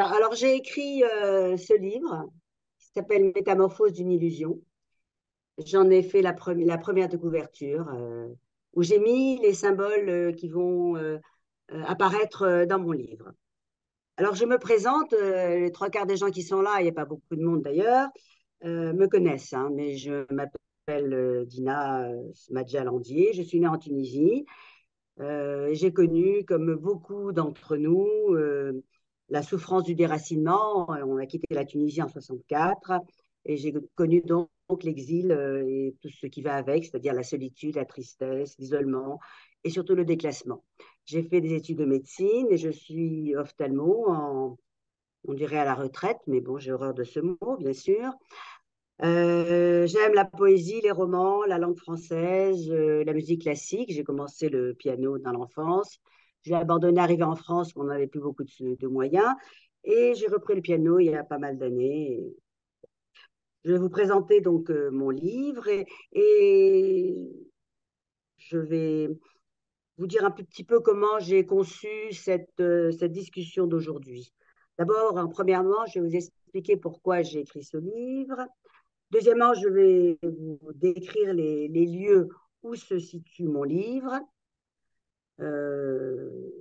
Voilà, alors j'ai écrit ce livre qui s'appelle Métamorphose d'une illusion. J'en ai fait la première de couverture où j'ai mis les symboles qui vont apparaître dans mon livre. Alors je me présente, les trois quarts des gens qui sont là, il n'y a pas beaucoup de monde d'ailleurs, me connaissent, hein, mais je m'appelle Dina Smadja-Landier, je suis née en Tunisie. J'ai connu, comme beaucoup d'entre nous, la souffrance du déracinement. On a quitté la Tunisie en 64 et j'ai connu donc l'exil et tout ce qui va avec, c'est-à-dire la solitude, la tristesse, l'isolement et surtout le déclassement. J'ai fait des études de médecine et je suis ophtalmo, on dirait à la retraite, mais bon, j'ai horreur de ce mot, bien sûr. J'aime la poésie, les romans, la langue française, la musique classique. J'ai commencé le piano dans l'enfance. J'ai abandonné arrivé en France, on n'avait plus beaucoup de moyens. Et j'ai repris le piano il y a pas mal d'années. Je vais vous présenter donc mon livre et je vais vous dire un petit peu comment j'ai conçu cette discussion d'aujourd'hui. D'abord, premièrement, je vais vous expliquer pourquoi j'ai écrit ce livre. Deuxièmement, je vais vous décrire les lieux où se situe mon livre. Euh,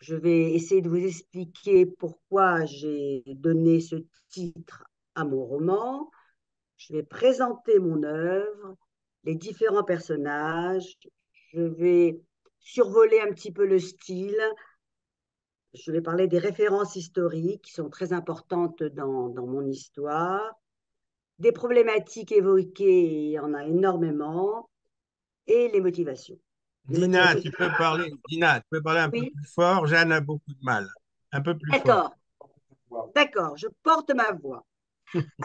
je vais essayer de vous expliquer pourquoi j'ai donné ce titre à mon roman. Je vais présenter mon œuvre, les différents personnages. Je vais survoler un petit peu le style. Je vais parler des références historiques qui sont très importantes dans mon histoire, des problématiques évoquées, il y en a énormément, et les motivations. Les Dina, motivations. tu peux parler. Dina, tu peux parler un peu Oui, plus fort. Jeanne a beaucoup de mal. Un peu plus fort. d'accord, d'accord, je porte ma voix.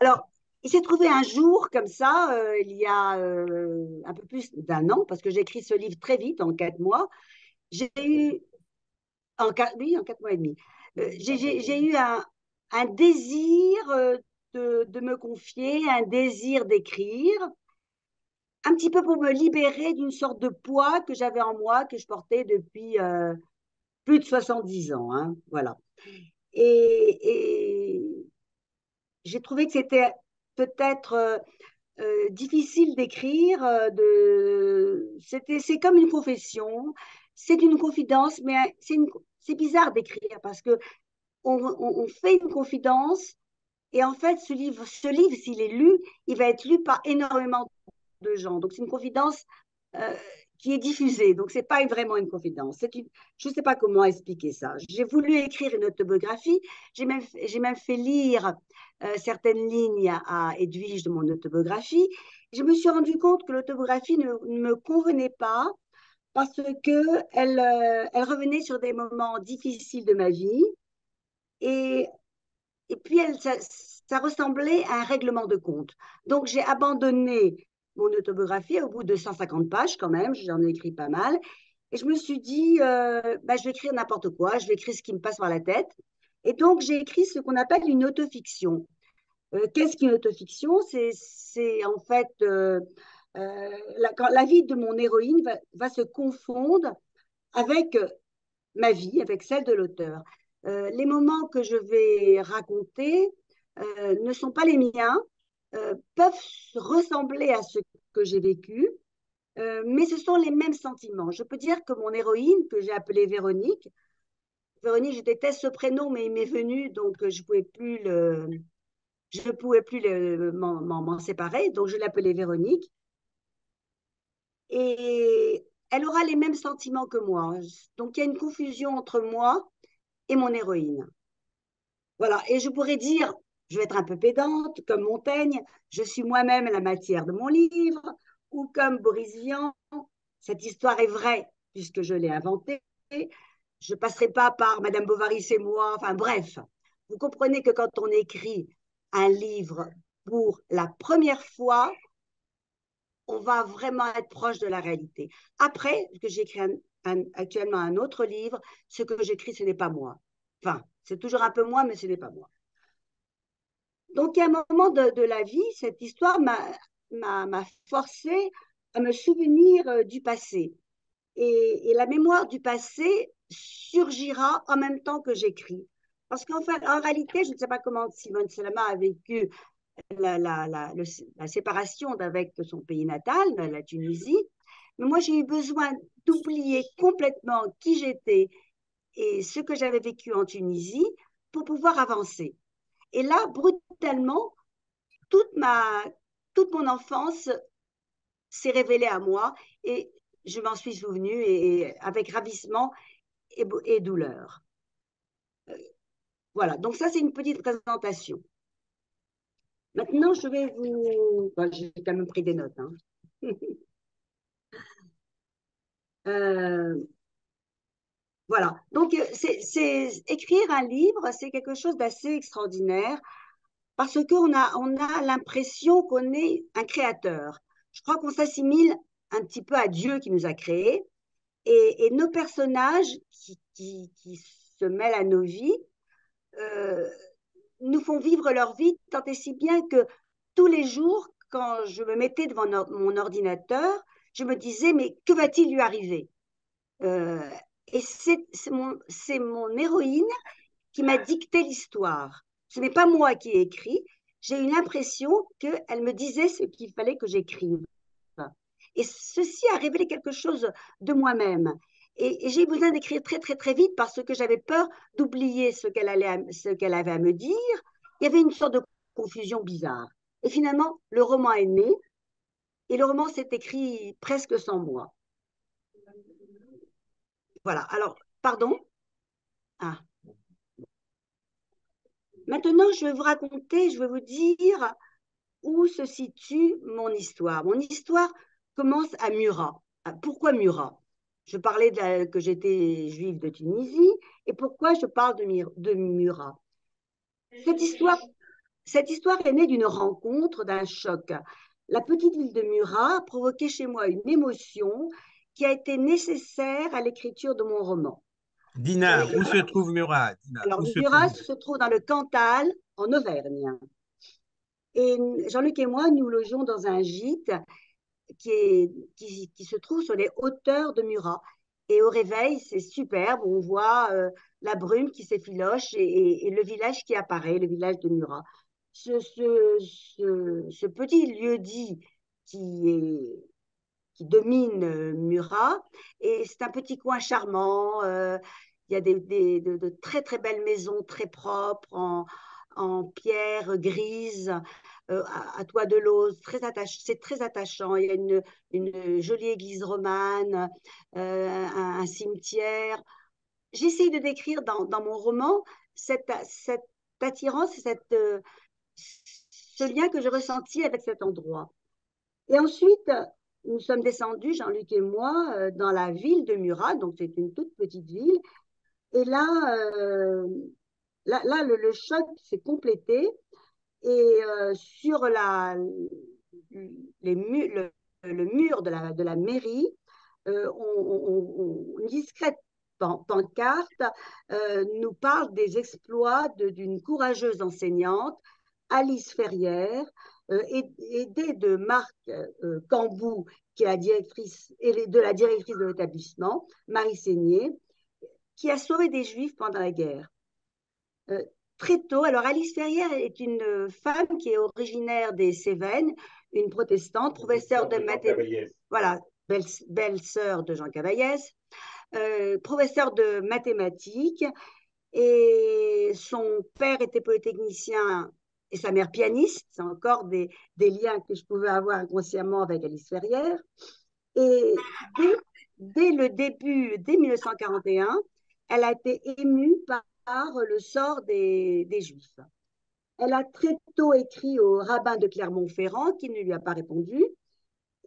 Alors, il s'est trouvé un jour comme ça, il y a un peu plus d'un an, parce que j'ai écrit ce livre très vite, en 4 mois. J'ai eu, oui, en 4 mois et demi, j'ai eu un désir de me confier, un désir d'écrire, un petit peu pour me libérer d'une sorte de poids que j'avais en moi, que je portais depuis plus de 70 ans. Hein, voilà. Et j'ai trouvé que c'était peut-être difficile d'écrire. C'est comme une confession, c'est une confidence, mais c'est bizarre d'écrire parce que on fait une confidence et en fait, ce livre, s'il est lu, il va être lu par énormément de gens. Donc, c'est une confidence euh, qui est diffusée. Donc, ce n'est pas vraiment une confidence. Je ne sais pas comment expliquer ça. J'ai voulu écrire une autobiographie. J'ai même fait lire certaines lignes à Edwige de mon autobiographie. Je me suis rendu compte que l'autobiographie ne me convenait pas parce qu'elle revenait sur des moments difficiles de ma vie et et puis, ça ressemblait à un règlement de compte. Donc, j'ai abandonné mon autobiographie au bout de 150 pages quand même, j'en ai écrit pas mal. Et je me suis dit, bah, je vais écrire n'importe quoi, je vais écrire ce qui me passe par la tête. Et donc, j'ai écrit ce qu'on appelle une autofiction. Qu'est-ce qu'une autofiction? C'est en fait quand la vie de mon héroïne va se confondre avec ma vie, avec celle de l'auteur. Les moments que je vais raconter ne sont pas les miens, peuvent ressembler à ce que j'ai vécu, mais ce sont les mêmes sentiments. Je peux dire que mon héroïne, que j'ai appelée Véronique, Véronique, je déteste ce prénom, mais il m'est venu, donc je pouvais plus m'en séparer, donc je l'appelais Véronique. Et elle aura les mêmes sentiments que moi. Donc il y a une confusion entre moi et mon héroïne. Voilà, et je pourrais dire, je vais être un peu pédante, comme Montaigne, je suis moi-même la matière de mon livre, ou comme Boris Vian, cette histoire est vraie, puisque je l'ai inventée, je ne passerai pas par Madame Bovary, c'est moi, enfin bref. Vous comprenez que quand on écrit un livre pour la première fois, on va vraiment être proche de la réalité. Après, que j'écris actuellement un autre livre, ce que j'écris, ce n'est pas moi. Enfin, c'est toujours un peu moi, mais ce n'est pas moi. Donc, il y a un moment de la vie, cette histoire m'a forcé à me souvenir du passé. Et la mémoire du passé surgira en même temps que j'écris. Parce qu'en fait, en réalité, je ne sais pas comment Simone Salama a vécu la séparation avec son pays natal, la Tunisie, mais moi, j'ai eu besoin d'oublier complètement qui j'étais et ce que j'avais vécu en Tunisie pour pouvoir avancer. Et là, brutalement, toute ma, toute mon enfance s'est révélée à moi et je m'en suis souvenue et avec ravissement et douleur. Voilà, donc ça c'est une petite présentation. Maintenant, je vais vous... Bon, j'ai quand même pris des notes. Hein. Euh, voilà, donc écrire un livre, c'est quelque chose d'assez extraordinaire parce on a l'impression qu'on est un créateur. Je crois qu'on s'assimile un petit peu à Dieu qui nous a créés et nos personnages qui se mêlent à nos vies euh, nous font vivre leur vie tant et si bien que tous les jours, quand je me mettais devant mon ordinateur, je me disais, mais que va-t-il lui arriver euh, Et c'est mon héroïne qui m'a dicté l'histoire. Ce n'est pas moi qui ai écrit. J'ai eu l'impression qu'elle me disait ce qu'il fallait que j'écrive. Et ceci a révélé quelque chose de moi-même. Et j'ai eu besoin d'écrire très, très, très vite parce que j'avais peur d'oublier ce qu'elle avait à me dire. Il y avait une sorte de confusion bizarre. Et finalement, le roman est né et le roman s'est écrit presque sans moi. Voilà. Alors, pardon. Ah. Maintenant, je vais vous raconter, je vais vous dire où se situe mon histoire. Mon histoire commence à Murat. Pourquoi Murat? Je parlais que j'étais juive de Tunisie et pourquoi je parle de Murat? Cette histoire, cette histoire est née d'une rencontre, d'un choc. La petite ville de Murat a provoqué chez moi une émotion qui a été nécessaire à l'écriture de mon roman. Dina, où se trouve Murat? Dina, Alors, où se trouve Murat Murat? se trouve dans le Cantal, en Auvergne. Et Jean-Luc et moi, nous logeons dans un gîte qui se trouve sur les hauteurs de Murat. Et au réveil, c'est superbe, on voit la brume qui s'effiloche et le village qui apparaît, le village de Murat. Ce petit lieu-dit qui domine Murat, et c'est un petit coin charmant. Il y a de très très belles maisons, très propres, en pierre grise, à toit de lauze, c'est très attachant. Il y a une jolie église romane, un cimetière. J'essaye de décrire dans mon roman cette attirance, ce lien que je ressentis avec cet endroit. Et ensuite, nous sommes descendus, Jean-Luc et moi, dans la ville de Murat, donc c'est une toute petite ville. Et là, le choc s'est complété et sur le mur de la mairie, une discrète pancarte nous parle des exploits d'une courageuse enseignante, Alice Ferrière, aidée de Marc Cambou, qui est la directrice, et de la directrice de l'établissement, Marie Seigné, qui a sauvé des Juifs pendant la guerre. Euh, Très tôt, alors Alice Ferrière est une femme qui est originaire des Cévennes, une protestante, professeure de mathématiques, voilà, belle-sœur de Jean Cavaillès, professeure de mathématiques, et son père était polytechnicien et sa mère pianiste. C'est encore des liens que je pouvais avoir inconsciemment avec Alice Ferrière. Et dès le début, dès 1941, elle a été émue par le sort des Juifs. Elle a très tôt écrit au rabbin de Clermont-Ferrand, qui ne lui a pas répondu,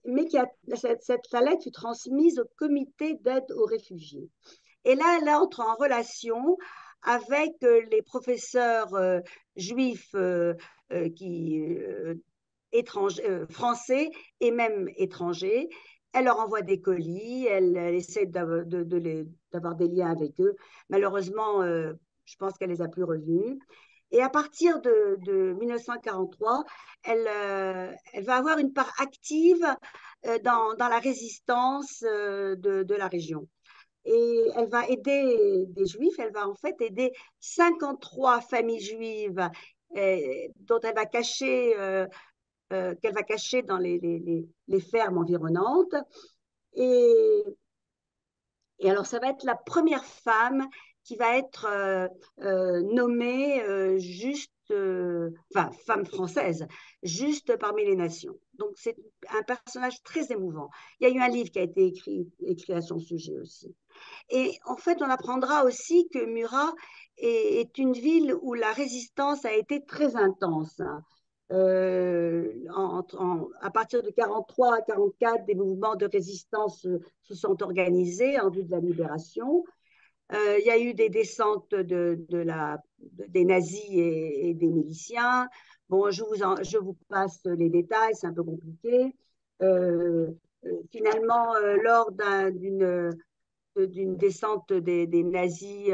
mais sa lettre fut transmise au comité d'aide aux réfugiés. Et là, elle entre en relation avec les professeurs juifs français et même étrangers. Elle leur envoie des colis, elle essaie d'avoir des liens avec eux. Malheureusement, je pense qu'elle les a plus revenus. Et à partir de 1943, elle va avoir une part active dans la résistance de la région. et elle va aider des juifs, elle va en fait aider 53 familles juives dont elle va cacher, qu'elle va cacher dans les fermes environnantes. Et, et alors, ça va être la première femme qui va être nommée enfin, femme française, juste parmi les nations. Donc, c'est un personnage très émouvant. Il y a eu un livre qui a été écrit à son sujet aussi. Et en fait, on apprendra aussi que Murat est une ville où la résistance a été très intense. À partir de 43 à 44, des mouvements de résistance se sont organisés en vue de la libération. Il y a eu des descentes des nazis et des miliciens. Bon, je vous passe les détails, c'est un peu compliqué. Euh, Finalement, lors d'une descente des nazis,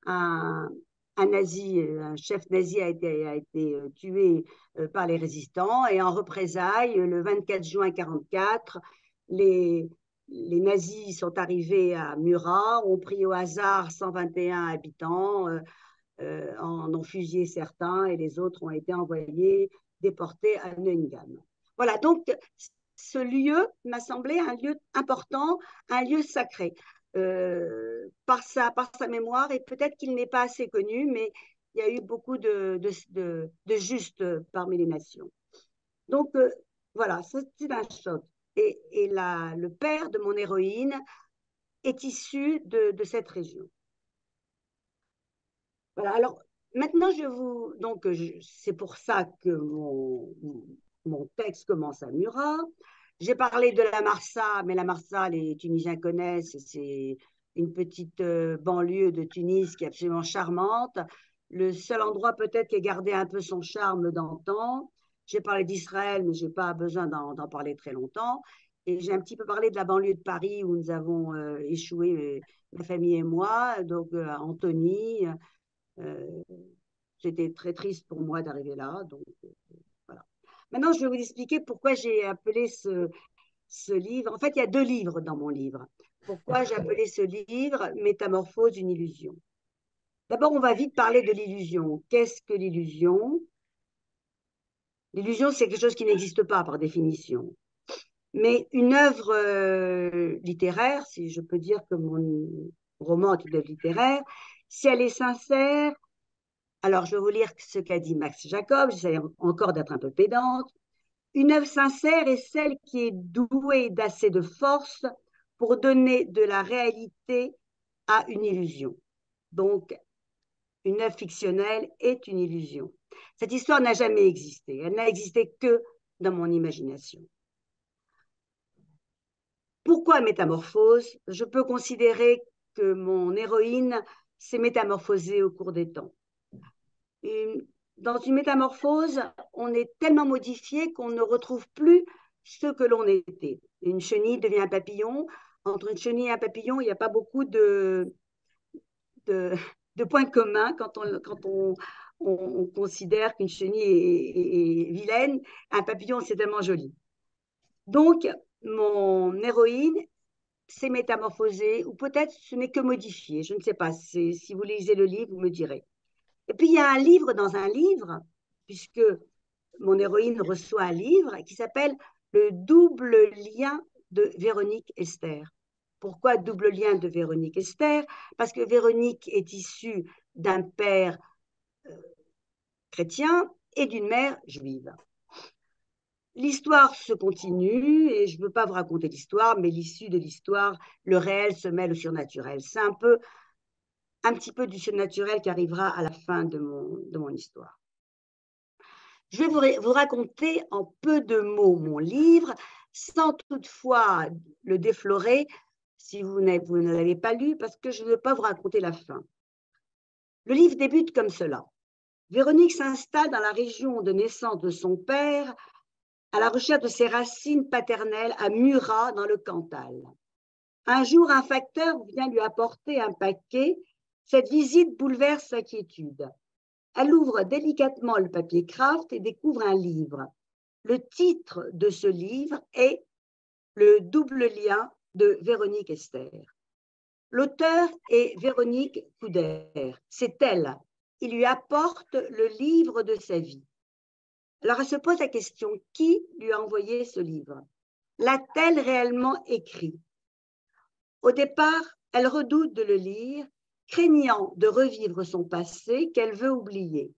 un, un chef nazi a été tué par les résistants. Et en représailles, le 24 juin 1944, les nazis sont arrivés à Murat, ont pris au hasard 121 habitants, en ont fusillé certains et les autres ont été envoyés, déportés à Neuengamme. Voilà, donc ce lieu m'a semblé un lieu important, un lieu sacré, par sa mémoire, et peut-être qu'il n'est pas assez connu, mais il y a eu beaucoup de justes parmi les nations. Donc, voilà, c'est un choc. Le père de mon héroïne est issu de cette région. Voilà, alors maintenant, donc, c'est pour ça que mon texte commence à Murat. J'ai parlé de la Marsa, mais la Marsa, les Tunisiens connaissent, c'est une petite banlieue de Tunis qui est absolument charmante. Le seul endroit peut-être qui a gardé un peu son charme d'antan. J'ai parlé d'Israël, mais je n'ai pas besoin d'en parler très longtemps. Et j'ai un petit peu parlé de la banlieue de Paris où nous avons échoué, ma famille et moi, donc Antony. Euh, C'était très triste pour moi d'arriver là. Donc, voilà. Maintenant, je vais vous expliquer pourquoi j'ai appelé ce livre. En fait, il y a deux livres dans mon livre. Pourquoi j'ai appelé ce livre Métamorphose d'une illusion. D'abord, on va vite parler de l'illusion. Qu'est-ce que l'illusion? L'illusion, c'est quelque chose qui n'existe pas par définition. Mais une œuvre littéraire, si je peux dire que mon roman est une œuvre littéraire, si elle est sincère, alors je vais vous lire ce qu'a dit Max Jacob, j'essaie encore d'être un peu pédante. Une œuvre sincère est celle qui est douée d'assez de force pour donner de la réalité à une illusion. Donc, une œuvre fictionnelle est une illusion. Cette histoire n'a jamais existé. Elle n'a existé que dans mon imagination. Pourquoi métamorphose? Je peux considérer que mon héroïne s'est métamorphosée au cours des temps. Dans une métamorphose, on est tellement modifié qu'on ne retrouve plus ce que l'on était. Une chenille devient un papillon. Entre une chenille et un papillon, il n'y a pas beaucoup de, de points communs on considère qu'une chenille est vilaine. Un papillon, c'est tellement joli. Donc, mon héroïne s'est métamorphosée, ou peut-être ce n'est que modifié, je ne sais pas. Si vous lisez le livre, vous me direz. Et puis, il y a un livre dans un livre, puisque mon héroïne reçoit un livre qui s'appelle Le double lien de Véronique Esther. Pourquoi double lien de Véronique Esther? Parce que Véronique est issue d'un père chrétien et d'une mère juive. L'histoire se continue et je ne veux pas vous raconter l'histoire, mais l'issue de l'histoire, le réel se mêle au surnaturel. C'est un petit peu du surnaturel qui arrivera à la fin de mon histoire. Je vais vous raconter en peu de mots mon livre, sans toutefois le déflorer si vous ne l'avez pas lu, parce que je ne veux pas vous raconter la fin. Le livre débute comme cela. Véronique s'installe dans la région de naissance de son père, à la recherche de ses racines paternelles à Murat, dans le Cantal. Un jour, un facteur vient lui apporter un paquet. Cette visite bouleverse sa quiétude. Elle ouvre délicatement le papier craft et découvre un livre. Le titre de ce livre est Le double lien de Véronique Esther. L'auteur est Véronique Couder. C'est elle. Il lui apporte le livre de sa vie. Alors, elle se pose la question, qui lui a envoyé ce livre? L'a-t-elle réellement écrit? Au départ, elle redoute de le lire, craignant de revivre son passé qu'elle veut oublier.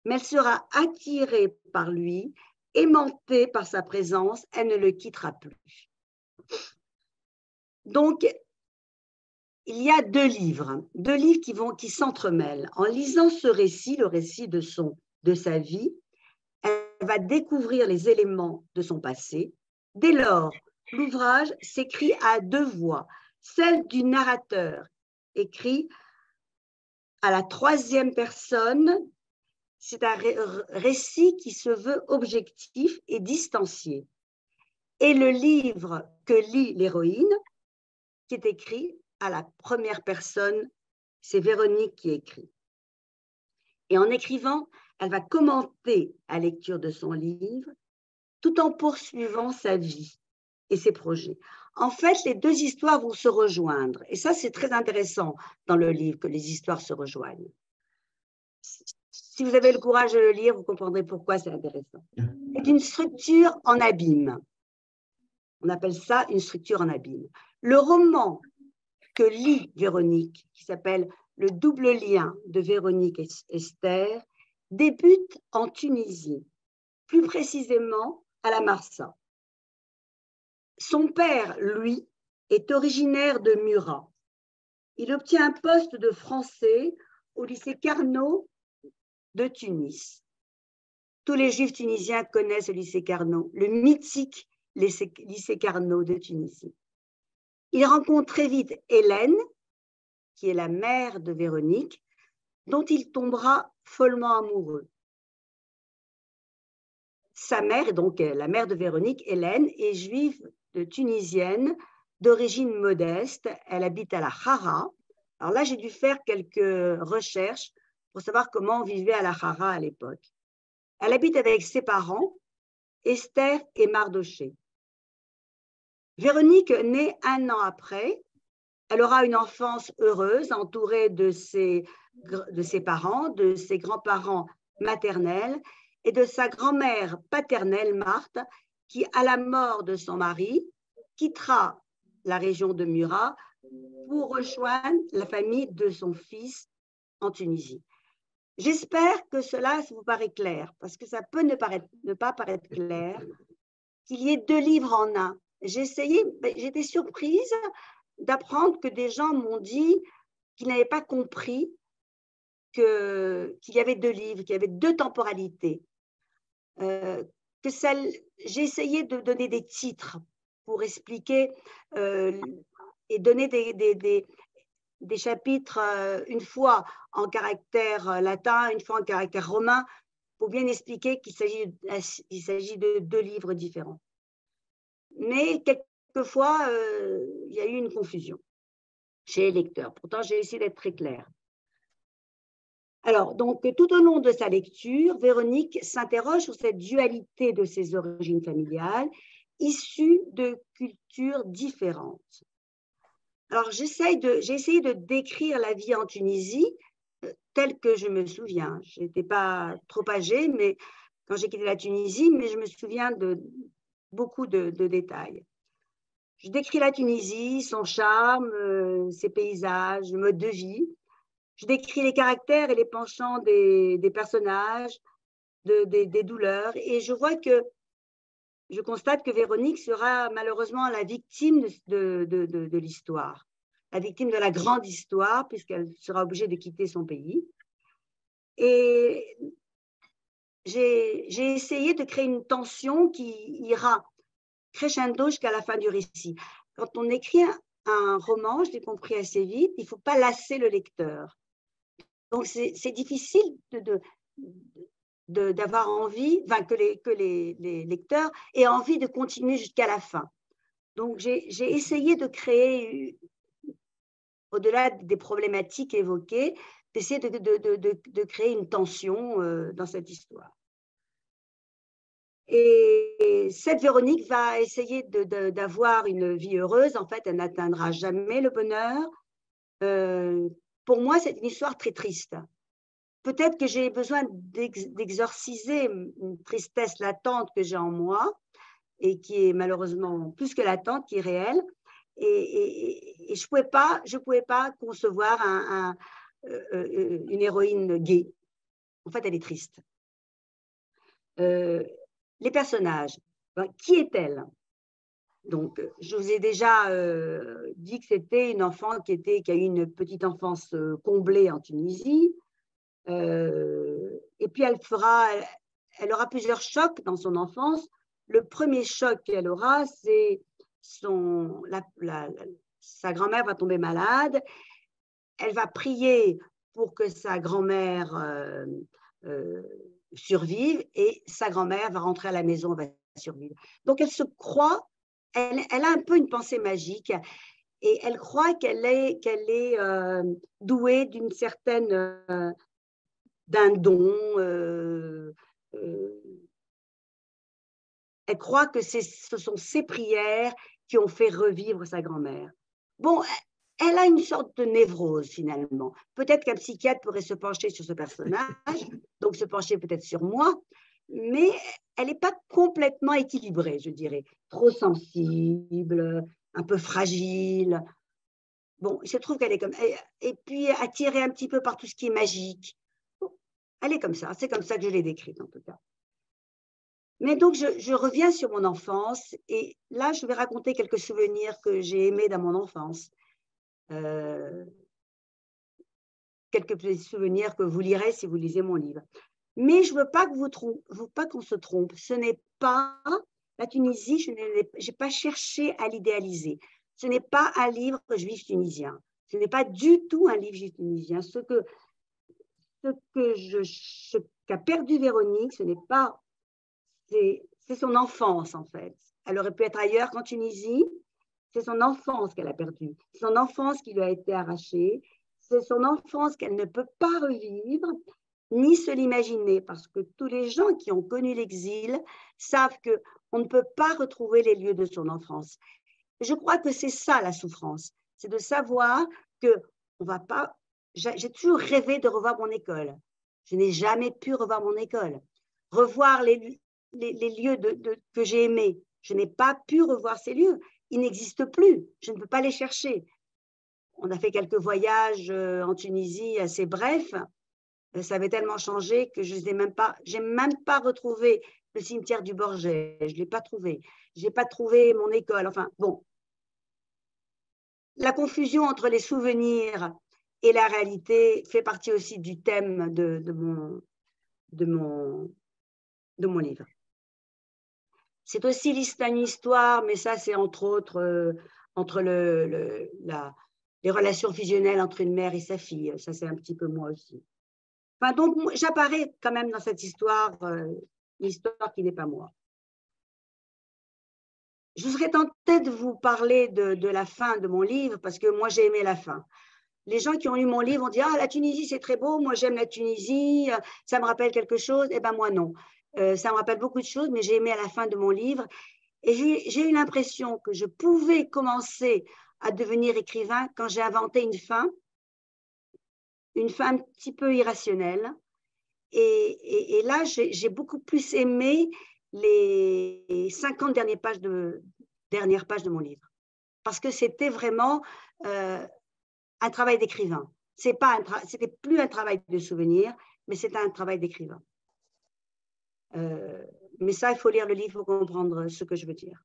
Mais elle sera attirée par lui, aimantée par sa présence, elle ne le quittera plus. Donc, il y a deux livres qui s'entremêlent. En lisant ce récit, le récit de sa vie, elle va découvrir les éléments de son passé. Dès lors, l'ouvrage s'écrit à deux voix, celle du narrateur, écrit à la troisième personne. C'est un récit qui se veut objectif et distancié. Et le livre que lit l'héroïne, qui est écrit à la première personne, c'est Véronique qui écrit. Et en écrivant, elle va commenter la lecture de son livre, tout en poursuivant sa vie et ses projets. En fait, les deux histoires vont se rejoindre. Et ça, c'est très intéressant dans le livre, que les histoires se rejoignent. Si vous avez le courage de le lire, vous comprendrez pourquoi c'est intéressant. C'est une structure en abîme. On appelle ça une structure en abîme. Le roman que lit Véronique, qui s'appelle Le double lien de Véronique et Esther, débute en Tunisie, plus précisément à la Marsa. Son père, lui, est originaire de Murat. Il obtient un poste de français au lycée Carnot de Tunis. Tous les juifs tunisiens connaissent le lycée Carnot, le mythique lycée Carnot de Tunisie. Il rencontre très vite Hélène, qui est la mère de Véronique, dont il tombera follement amoureux. Sa mère, donc la mère de Véronique, Hélène, est juive tunisienne d'origine modeste. Elle habite à la Hara. Alors là, j'ai dû faire quelques recherches pour savoir comment on vivait à la Hara à l'époque. Elle habite avec ses parents, Esther et Mardoché. Véronique naît un an après. Elle aura une enfance heureuse, entourée de ses parents, de ses grands-parents maternels et de sa grand-mère paternelle, Marthe, qui, à la mort de son mari, quittera la région de Murat pour rejoindre la famille de son fils en Tunisie. J'espère que cela vous paraît clair, parce que ça peut ne pas paraître clair qu'il y ait deux livres en un. J'étais surprise d'apprendre que des gens m'ont dit qu'ils n'avaient pas compris qu'il y avait deux livres, qu'il y avait deux temporalités. J'ai essayé de donner des titres pour expliquer et donner des chapitres une fois en caractère latin, une fois en caractère romain, pour bien expliquer qu'il s'agit de deux livres différents. Mais quelquefois, il y a eu une confusion chez les lecteurs. Pourtant, j'ai essayé d'être très claire. Alors, donc, tout au long de sa lecture, Véronique s'interroge sur cette dualité de ses origines familiales, issues de cultures différentes. Alors, j'ai essayé de décrire la vie en Tunisie telle que je me souviens. Je n'étais pas trop âgée, mais quand j'ai quitté la Tunisie, mais je me souviens de beaucoup de détails. Je décris la Tunisie, son charme, ses paysages, le mode de vie. Je décris les caractères et les penchants des personnages, des douleurs. Et je constate que Véronique sera malheureusement la victime de l'histoire, la victime de la grande histoire, puisqu'elle sera obligée de quitter son pays. Et j'ai essayé de créer une tension qui ira crescendo jusqu'à la fin du récit. Quand on écrit un roman, je l'ai compris assez vite, il ne faut pas lasser le lecteur. Donc, c'est difficile d'avoir envie, que les lecteurs aient envie de continuer jusqu'à la fin. Donc, j'ai essayé de créer, au-delà des problématiques évoquées, d'essayer de créer une tension dans cette histoire. Et cette Véronique va essayer d'avoir une vie heureuse. En fait, elle n'atteindra jamais le bonheur. pour moi, c'est une histoire très triste. Peut-être que j'ai besoin d'exorciser une tristesse latente que j'ai en moi et qui est malheureusement plus que latente, qui est réelle. Et je pouvais pas concevoir une héroïne gay. En fait, elle est triste. Les personnages, qui est-elle? Donc, je vous ai déjà dit que c'était une enfant qui a eu une petite enfance comblée en Tunisie. Et puis, elle aura plusieurs chocs dans son enfance. Le premier choc qu'elle aura, c'est sa grand-mère va tomber malade. Elle va prier pour que sa grand-mère survive et sa grand-mère va rentrer à la maison, va survivre. Donc, elle se croit, elle a un peu une pensée magique et elle croit qu'elle est douée d'une certaine, d'un don. Elle croit que ce sont ses prières qui ont fait revivre sa grand-mère. Bon, elle a une sorte de névrose finalement. Peut-être qu'un psychiatre pourrait se pencher sur ce personnage, donc se pencher peut-être sur moi, mais elle n'est pas complètement équilibrée, je dirais. Trop sensible, un peu fragile. Bon, il se trouve qu'elle est comme... Et puis attirée un petit peu par tout ce qui est magique. Bon, elle est comme ça, c'est comme ça que je l'ai décrite en tout cas. Mais donc, je reviens sur mon enfance et là, je vais raconter quelques souvenirs que j'ai aimés dans mon enfance. Quelques petits souvenirs que vous lirez si vous lisez mon livre. Mais je ne veux pas qu'on se trompe. Ce n'est pas la Tunisie, je n'ai pas cherché à l'idéaliser. Ce n'est pas un livre juif tunisien. Ce n'est pas du tout un livre juif tunisien. Ce qu'a perdu Véronique, ce n'est pas... C'est son enfance, en fait. Elle aurait pu être ailleurs qu'en Tunisie. C'est son enfance qu'elle a perdue. C'est son enfance qui lui a été arrachée. C'est son enfance qu'elle ne peut pas revivre, ni se l'imaginer, parce que tous les gens qui ont connu l'exil savent qu'on ne peut pas retrouver les lieux de son enfance. Je crois que c'est ça la souffrance, c'est de savoir que on va pas... J'ai toujours rêvé de revoir mon école. Je n'ai jamais pu revoir mon école. Revoir les lieux que j'ai aimés. Je n'ai pas pu revoir ces lieux. Ils n'existent plus. Je ne peux pas les chercher. On a fait quelques voyages en Tunisie assez brefs. Ça avait tellement changé que je n'ai même pas retrouvé le cimetière du Borget. Je ne l'ai pas trouvé. Je n'ai pas trouvé mon école. Enfin, bon. La confusion entre les souvenirs et la réalité fait partie aussi du thème de mon livre. C'est aussi une histoire, mais ça, c'est entre autres entre les relations fusionnelles entre une mère et sa fille. Ça, c'est un petit peu moi aussi. Enfin, donc, j'apparais quand même dans cette histoire, une histoire qui n'est pas moi. Je serais tentée de vous parler de la fin de mon livre, parce que moi, j'ai aimé la fin. Les gens qui ont lu mon livre ont dit « Ah, la Tunisie, c'est très beau, moi, j'aime la Tunisie, ça me rappelle quelque chose. » Eh bien, moi, non. Ça me rappelle beaucoup de choses, mais j'ai aimé à la fin de mon livre. Et j'ai eu l'impression que je pouvais commencer à devenir écrivain quand j'ai inventé une fin un petit peu irrationnelle. Et là, j'ai beaucoup plus aimé les 50 dernières pages de mon livre. Parce que c'était vraiment un travail d'écrivain. C'était plus un travail de souvenir, mais c'était un travail d'écrivain. Mais ça, il faut lire le livre pour comprendre ce que je veux dire.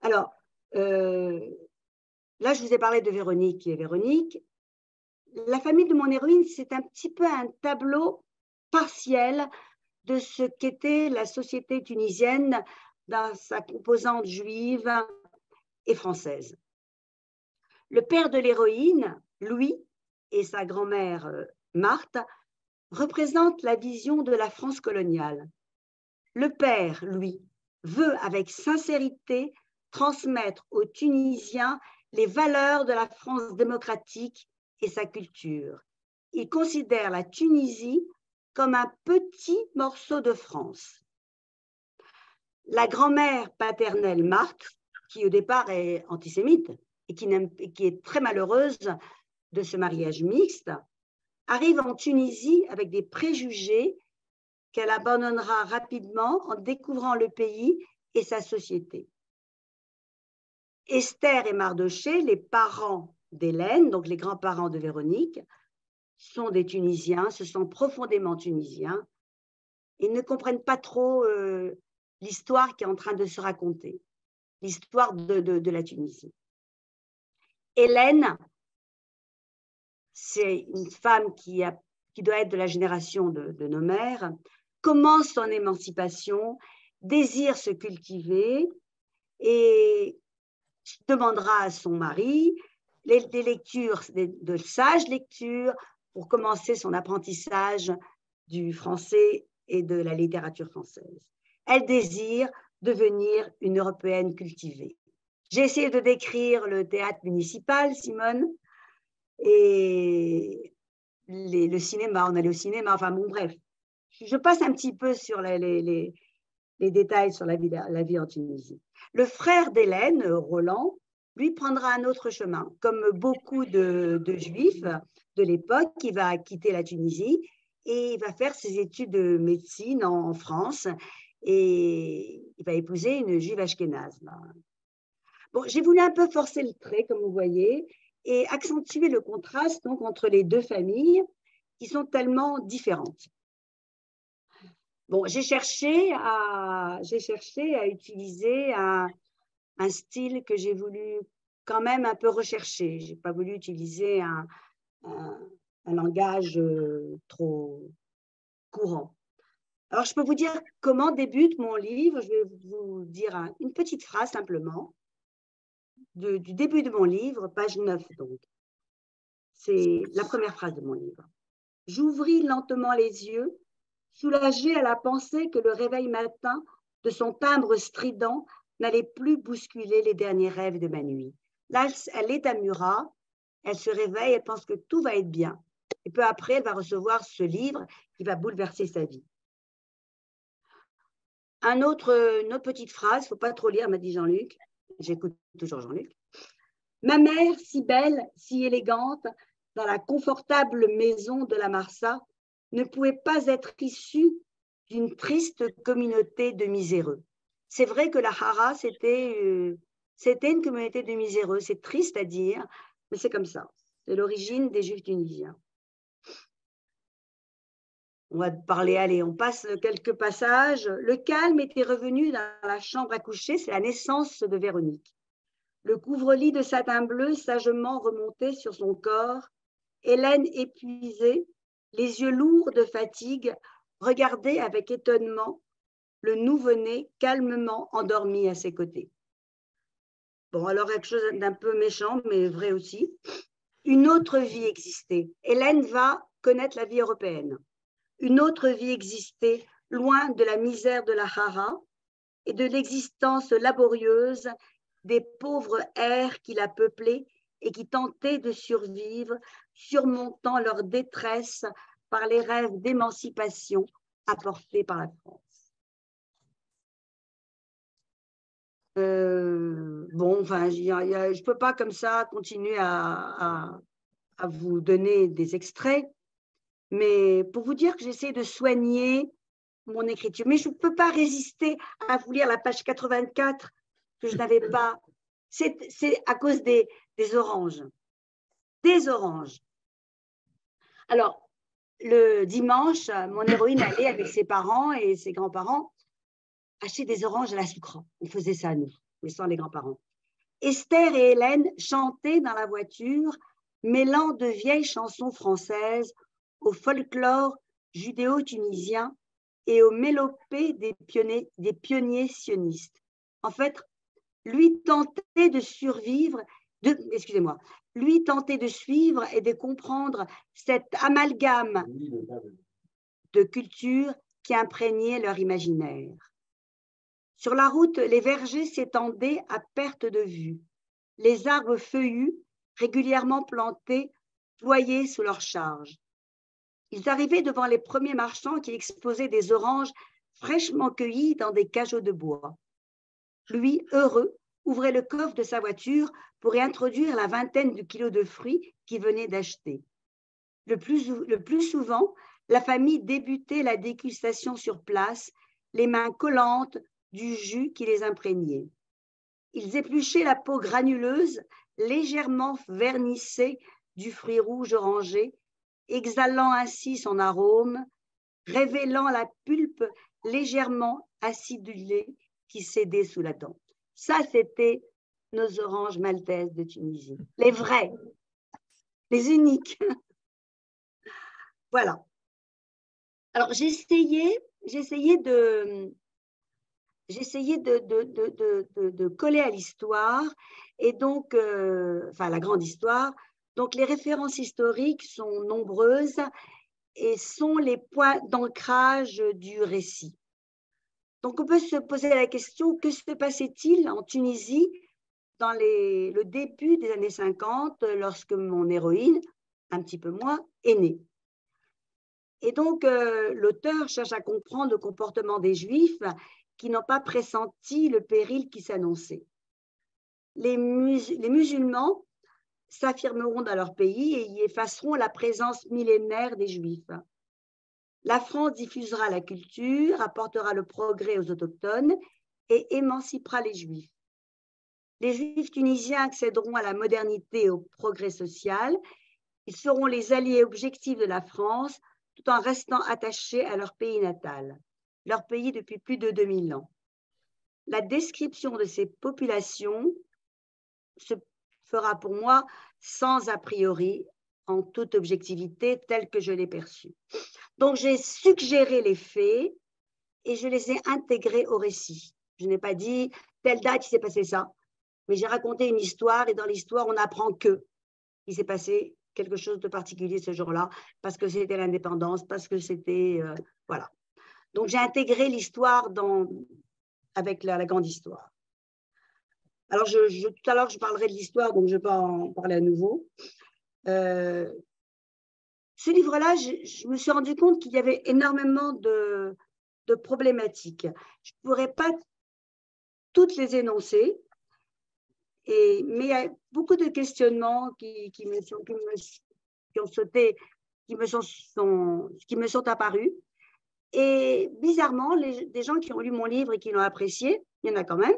Alors, là, je vous ai parlé de Véronique et Véronique. La famille de mon héroïne, c'est un petit peu un tableau partiel de ce qu'était la société tunisienne dans sa composante juive et française. Le père de l'héroïne, Louis, et sa grand-mère, Marthe, représentent la vision de la France coloniale. Le père, Louis, veut avec sincérité transmettre aux Tunisiens les valeurs de la France démocratique et sa culture. Il considère la Tunisie comme un petit morceau de France. La grand-mère paternelle Marthe, qui au départ est antisémite et qui est très malheureuse de ce mariage mixte, arrive en Tunisie avec des préjugés qu'elle abandonnera rapidement en découvrant le pays et sa société. Esther et Mardochée, les parents d'Hélène, donc les grands-parents de Véronique, sont des Tunisiens, se sentent profondément tunisiens et ne comprennent pas trop l'histoire qui est en train de se raconter, l'histoire de la Tunisie. Hélène, c'est une femme qui doit être de la génération de nos mères, commence son émancipation, désire se cultiver et demandera à son mari des lectures, de sages lectures pour commencer son apprentissage du français et de la littérature française. Elle désire devenir une Européenne cultivée. J'ai essayé de décrire le théâtre municipal, Simone, et le cinéma, on allait au cinéma, enfin bon, bref. Je passe un petit peu sur les détails sur la vie en Tunisie. Le frère d'Hélène, Roland, lui prendra un autre chemin. Comme beaucoup de Juifs de l'époque, il va quitter la Tunisie et il va faire ses études de médecine en France et il va épouser une juive ashkénaze. Bon, j'ai voulu un peu forcer le trait, comme vous voyez, et accentuer le contraste donc, entre les deux familles qui sont tellement différentes. Bon, j'ai cherché à utiliser un style que j'ai voulu quand même un peu rechercher. Je n'ai pas voulu utiliser un langage trop courant. Alors, je peux vous dire comment débute mon livre. Je vais vous dire une petite phrase simplement du début de mon livre, page 9 donc. C'est la première phrase de mon livre. J'ouvris lentement les yeux, soulagée à la pensée que le réveil matin de son timbre strident n'allait plus bousculer les derniers rêves de ma nuit. Là, elle est à Murat, elle se réveille, elle pense que tout va être bien. Et peu après, elle va recevoir ce livre qui va bouleverser sa vie. Une autre petite phrase, il ne faut pas trop lire, m'a dit Jean-Luc. J'écoute toujours Jean-Luc. Ma mère, si belle, si élégante, dans la confortable maison de la Marsa, ne pouvait pas être issue d'une triste communauté de miséreux. C'est vrai que la Hara, c'était une communauté de miséreux. C'est triste à dire, mais c'est comme ça. C'est l'origine des Juifs tunisiens. On va parler, allez, on passe quelques passages. Le calme était revenu dans la chambre à coucher, c'est la naissance de Véronique. Le couvre-lit de satin bleu sagement remonté sur son corps, Hélène épuisée, les yeux lourds de fatigue, regardait avec étonnement le nouveau-né calmement endormi à ses côtés. Bon, alors quelque chose d'un peu méchant, mais vrai aussi. Une autre vie existait. Hélène va connaître la vie européenne. Une autre vie existait, loin de la misère de la Hara et de l'existence laborieuse des pauvres airs qui la peuplaient et qui tentaient de survivre, surmontant leur détresse par les rêves d'émancipation apportés par la France. Bon, enfin, je ne peux pas comme ça continuer à vous donner des extraits, mais pour vous dire que j'essaie de soigner mon écriture. Mais je ne peux pas résister à vous lire la page 84 que je n'avais pas. C'est à cause des oranges. Des oranges. Alors, le dimanche, mon héroïne allait avec ses parents et ses grands-parents acheter des oranges à la sucre. On faisait ça, nous, mais sans les grands-parents. Esther et Hélène chantaient dans la voiture, mêlant de vieilles chansons françaises au folklore judéo-tunisien et aux mélopées des pionniers sionistes. En fait, lui tentait de suivre et de comprendre cet amalgame de cultures qui imprégnait leur imaginaire. Sur la route, les vergers s'étendaient à perte de vue. Les arbres feuillus, régulièrement plantés, ployaient sous leur charge. Ils arrivaient devant les premiers marchands qui exposaient des oranges fraîchement cueillies dans des cageots de bois. Lui, heureux, ouvrait le coffre de sa voiture pour y introduire la vingtaine de kilos de fruits qu'il venait d'acheter. Le plus souvent, la famille débutait la dégustation sur place, les mains collantes du jus qui les imprégnait. Ils épluchaient la peau granuleuse, légèrement vernissée du fruit rouge orangé, exhalant ainsi son arôme, révélant la pulpe légèrement acidulée qui cédait sous la dent. Ça, c'était nos oranges maltaises de Tunisie. Les vrais, les uniques. Voilà. Alors, j'ai essayé de coller à l'histoire, et donc, enfin, la grande histoire. Donc, les références historiques sont nombreuses et sont les points d'ancrage du récit. Donc, on peut se poser la question, que se passait-il en Tunisie dans le début des années 50, lorsque mon héroïne, un petit peu moins, est née? Et donc, l'auteur cherche à comprendre le comportement des Juifs qui n'ont pas pressenti le péril qui s'annonçait. Les musulmans s'affirmeront dans leur pays et y effaceront la présence millénaire des Juifs. La France diffusera la culture, apportera le progrès aux autochtones et émancipera les Juifs. Les Juifs tunisiens accéderont à la modernité et au progrès social. Ils seront les alliés objectifs de la France tout en restant attachés à leur pays natal, leur pays depuis plus de 2000 ans. La description de ces populations se fera pour moi sans a priori, en toute objectivité, telle que je l'ai perçue. Donc, j'ai suggéré les faits et je les ai intégrés au récit. Je n'ai pas dit, telle date, il s'est passé ça, mais j'ai raconté une histoire et dans l'histoire, on apprend qu'il s'est passé quelque chose de particulier ce jour-là, parce que c'était l'indépendance, parce que c'était… voilà. Donc, j'ai intégré l'histoire avec la grande histoire. Alors, tout à l'heure, je parlerai de l'histoire, donc je ne vais pas en parler à nouveau. Ce livre-là, je me suis rendu compte qu'il y avait énormément de problématiques. Je ne pourrais pas toutes les énoncer, mais il y a beaucoup de questionnements qui me sont apparus. Et bizarrement, des gens qui ont lu mon livre et qui l'ont apprécié, il y en a quand même,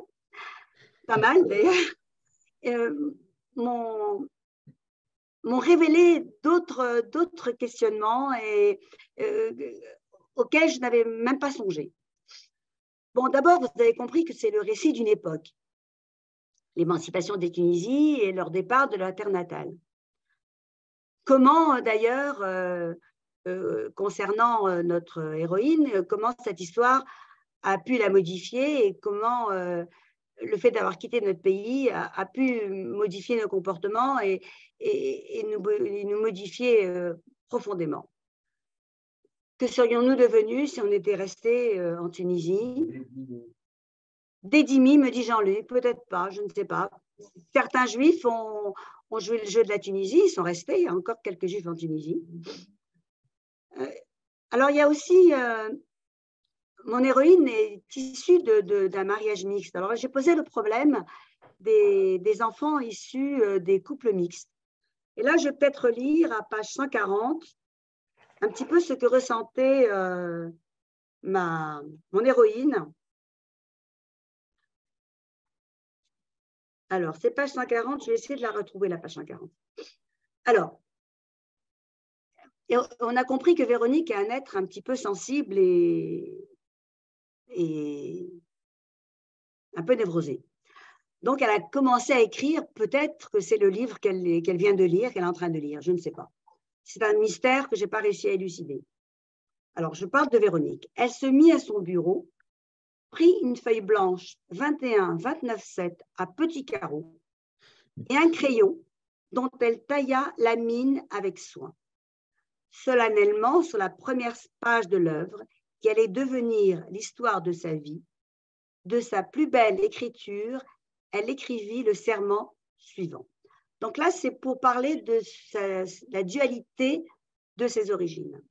pas mal d'ailleurs, m'ont révélé d'autres questionnements auxquels je n'avais même pas songé. Bon, d'abord, vous avez compris que c'est le récit d'une époque, l'émancipation des Tunisies et leur départ de leur terre natale. Comment, d'ailleurs, concernant notre héroïne, comment cette histoire a pu la modifier et comment le fait d'avoir quitté notre pays a pu modifier nos comportements et nous modifier profondément. Que serions-nous devenus si on était restés en Tunisie? Des dhimmis, me dit Jean-Luc, peut-être pas, je ne sais pas. Certains juifs ont joué le jeu de la Tunisie, ils sont restés, il y a encore quelques juifs en Tunisie. Alors, il y a aussi… mon héroïne est issue d'un mariage mixte. Alors, j'ai posé le problème des enfants issus des couples mixtes. Et là, je vais peut-être lire à page 140 un petit peu ce que ressentait mon héroïne. Alors, c'est page 140, je vais essayer de la retrouver, la page 140. Alors, on a compris que Véronique est un être un petit peu sensible et un peu névrosé. Donc, elle a commencé à écrire, peut-être que c'est le livre qu'elle vient de lire, qu'elle est en train de lire, je ne sais pas. C'est un mystère que je n'ai pas réussi à élucider. Alors, je parle de Véronique. Elle se mit à son bureau, prit une feuille blanche 21-29-7 à petits carreaux et un crayon dont elle tailla la mine avec soin. Solennellement, sur la première page de l'œuvre, qui allait devenir l'histoire de sa vie, de sa plus belle écriture, elle écrivit le serment suivant. Donc là, c'est pour parler de la dualité de ses origines.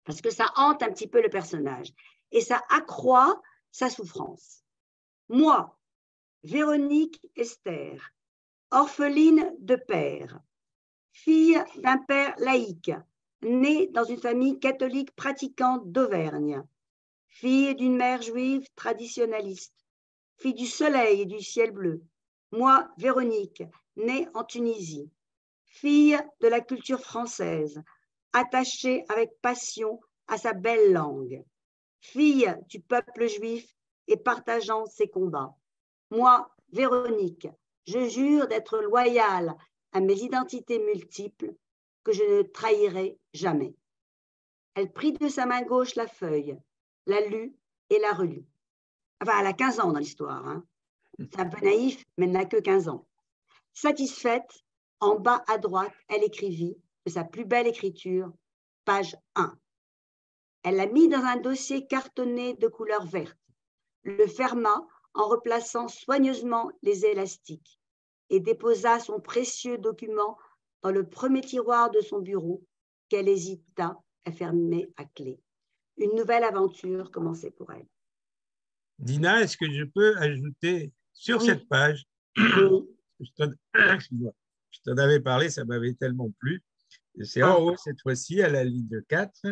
Parce que ça hante un petit peu le personnage et ça accroît sa souffrance. Moi, Véronique Esther, orpheline de père, fille d'un père laïque, née dans une famille catholique pratiquante d'Auvergne, fille d'une mère juive traditionnaliste, fille du soleil et du ciel bleu. Moi, Véronique, née en Tunisie, fille de la culture française, attachée avec passion à sa belle langue, fille du peuple juif et partageant ses combats. Moi, Véronique, je jure d'être loyale à mes identités multiples que je ne trahirai jamais. Elle prit de sa main gauche la feuille, la lut et la relut. Enfin, elle a 15 ans dans l'histoire. Hein. C'est un peu naïf, mais elle n'a que 15 ans. Satisfaite, en bas à droite, elle écrivit de sa plus belle écriture, page 1. Elle l'a mis dans un dossier cartonné de couleur verte, le ferma en replaçant soigneusement les élastiques et déposa son précieux document dans le premier tiroir de son bureau qu'elle hésita à fermer à clé. Une nouvelle aventure commençait pour elle. Dina, est-ce que je peux ajouter sur cette page, Oui. je t'en avais parlé, ça m'avait tellement plu. C'est en haut, cette fois-ci, à la ligne 4,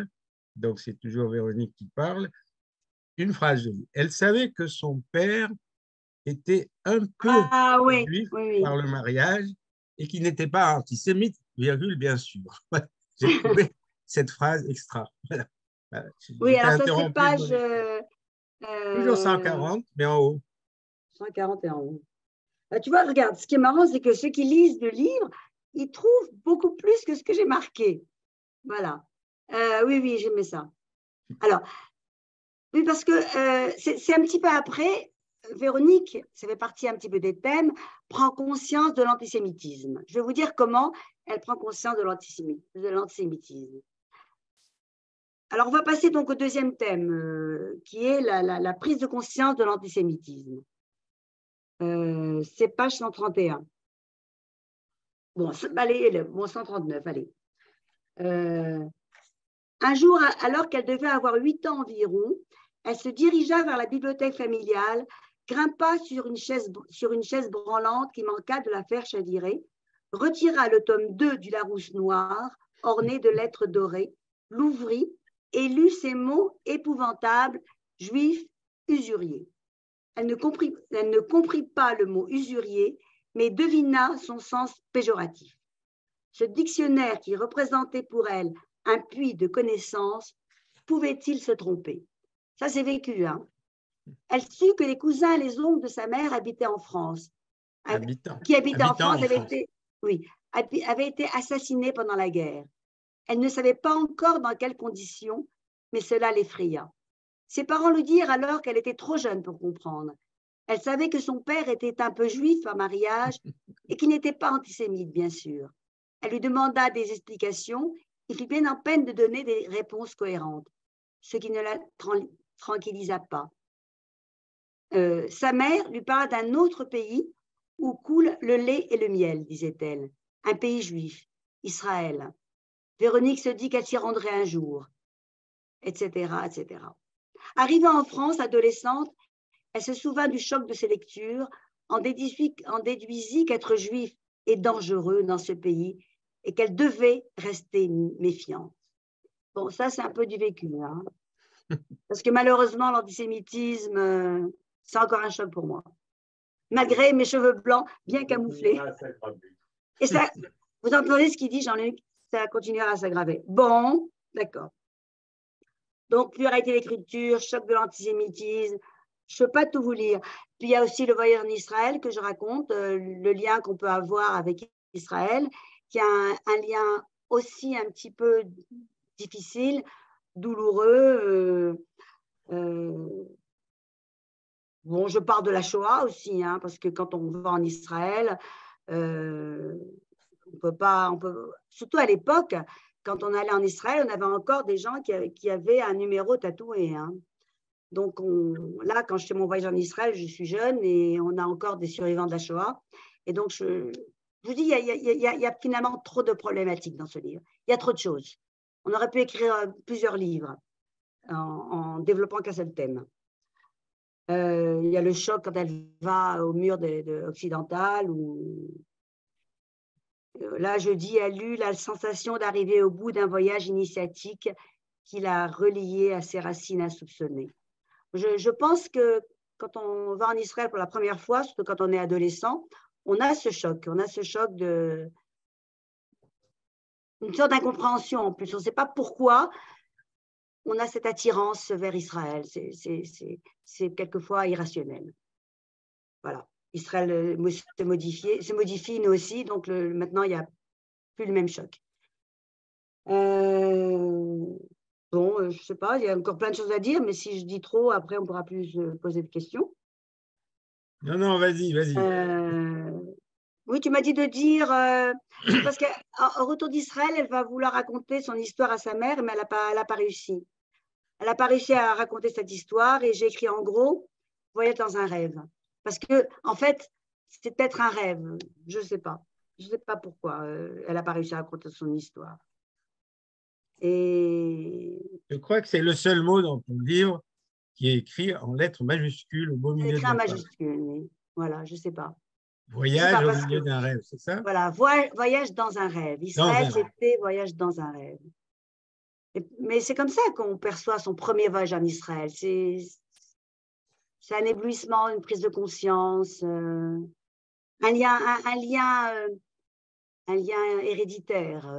donc c'est toujours Véronique qui parle, une phrase jolie. Elle savait que son père était un peu juif par le mariage et qu'il n'était pas antisémite, virgule, bien sûr. J'ai trouvé cette phrase extra. Voilà. Oui, alors ça c'est page… toujours 140, mais en haut. 140 et en haut. Tu vois, regarde, ce qui est marrant, c'est que ceux qui lisent le livre, ils trouvent beaucoup plus que ce que j'ai marqué. Voilà. Oui, j'aimais ça. Alors, oui, parce que c'est un petit peu après, Véronique, ça fait partie un petit peu des thèmes, prend conscience de l'antisémitisme. Je vais vous dire comment elle prend conscience de l'antisémitisme. Alors, on va passer donc au deuxième thème, qui est la prise de conscience de l'antisémitisme. C'est page 131. Bon, allez, bon 139, allez. Un jour, alors qu'elle devait avoir 8 ans environ, elle se dirigea vers la bibliothèque familiale, grimpa sur une chaise branlante qui manqua de la faire chavirer, retira le tome 2 du Larousse noir, orné de lettres dorées, l'ouvrit et lut ces mots épouvantables, juif, usurier. Elle ne comprit pas le mot usurier, mais devina son sens péjoratif. Ce dictionnaire qui représentait pour elle un puits de connaissances, pouvait-il se tromper? Ça, c'est vécu. Hein. Elle sut que les cousins et les oncles de sa mère habitaient en France. Qui habitaient en France, avaient été assassinés pendant la guerre. Elle ne savait pas encore dans quelles conditions, mais cela l'effraya. Ses parents lui dirent alors qu'elle était trop jeune pour comprendre. Elle savait que son père était un peu juif par mariage et qu'il n'était pas antisémite, bien sûr. Elle lui demanda des explications et fit bien en peine de donner des réponses cohérentes, ce qui ne la tranquillisa pas. Sa mère lui parla d'un autre pays où coule le lait et le miel, disait-elle, un pays juif, Israël. Véronique se dit qu'elle s'y rendrait un jour, etc., etc. Arrivant en France, adolescente, elle se souvint du choc de ses lectures, en déduisit qu'être juif est dangereux dans ce pays et qu'elle devait rester méfiante. Bon, ça, c'est un peu du vécu. Hein. Parce que malheureusement, l'antisémitisme, c'est encore un choc pour moi. Malgré mes cheveux blancs bien camouflés. Et ça, vous entendez ce qu'il dit, Jean-Luc? Ça continuera à s'aggraver. Bon, d'accord. Donc, pluralité d'écriture, choc de l'antisémitisme. Je ne peux pas tout vous lire. Puis, il y a aussi le voyage en Israël que je raconte, le lien qu'on peut avoir avec Israël, qui a un lien aussi un petit peu difficile, douloureux. Bon, je parle de la Shoah aussi, hein, parce que quand on va en Israël, on peut pas, surtout à l'époque, quand on allait en Israël, on avait encore des gens qui avaient un numéro tatoué. Hein. Donc là, quand je fais mon voyage en Israël, je suis jeune et on a encore des survivants de la Shoah. Et donc, je vous dis, il y a finalement trop de problématiques dans ce livre. Il y a trop de choses. On aurait pu écrire plusieurs livres en développant qu'un seul thème. Il y a le choc quand elle va au mur occidental. Là, je dis, elle eut la sensation d'arriver au bout d'un voyage initiatique qui l'a reliée à ses racines insoupçonnées. Je pense que quand on va en Israël pour la première fois, surtout quand on est adolescent, on a ce choc. On a ce choc de une sorte d'incompréhension en plus. On ne sait pas pourquoi on a cette attirance vers Israël. C'est quelquefois irrationnel. Voilà. Israël se modifie, nous aussi, donc maintenant, il n'y a plus le même choc. Bon, je ne sais pas, il y a encore plein de choses à dire, mais si je dis trop, après, on ne pourra plus poser de questions. Non, non, vas-y, vas-y. Oui, tu m'as dit de dire, parce qu'au retour d'Israël, elle va vouloir raconter son histoire à sa mère, mais elle n'a pas réussi. Elle n'a pas réussi à raconter cette histoire et j'ai écrit en gros, voyage dans un rêve. Parce que, en fait, c'est peut-être un rêve, je ne sais pas. Je ne sais pas pourquoi elle n'a pas réussi à raconter son histoire. Et Je crois que c'est le seul mot dans ton livre qui est écrit en lettres majuscules au beau c'est milieu de écrit en la page. majuscule, mais voilà, je ne sais pas. Je sais Voyage pas au parce que, milieu d'un rêve, c'est ça? voilà, voyage dans un rêve. Dans Israël, un rêve. c'était voyage dans un rêve. Mais c'est comme ça qu'on perçoit son premier voyage en Israël. C'est un éblouissement, une prise de conscience, un lien, un lien héréditaire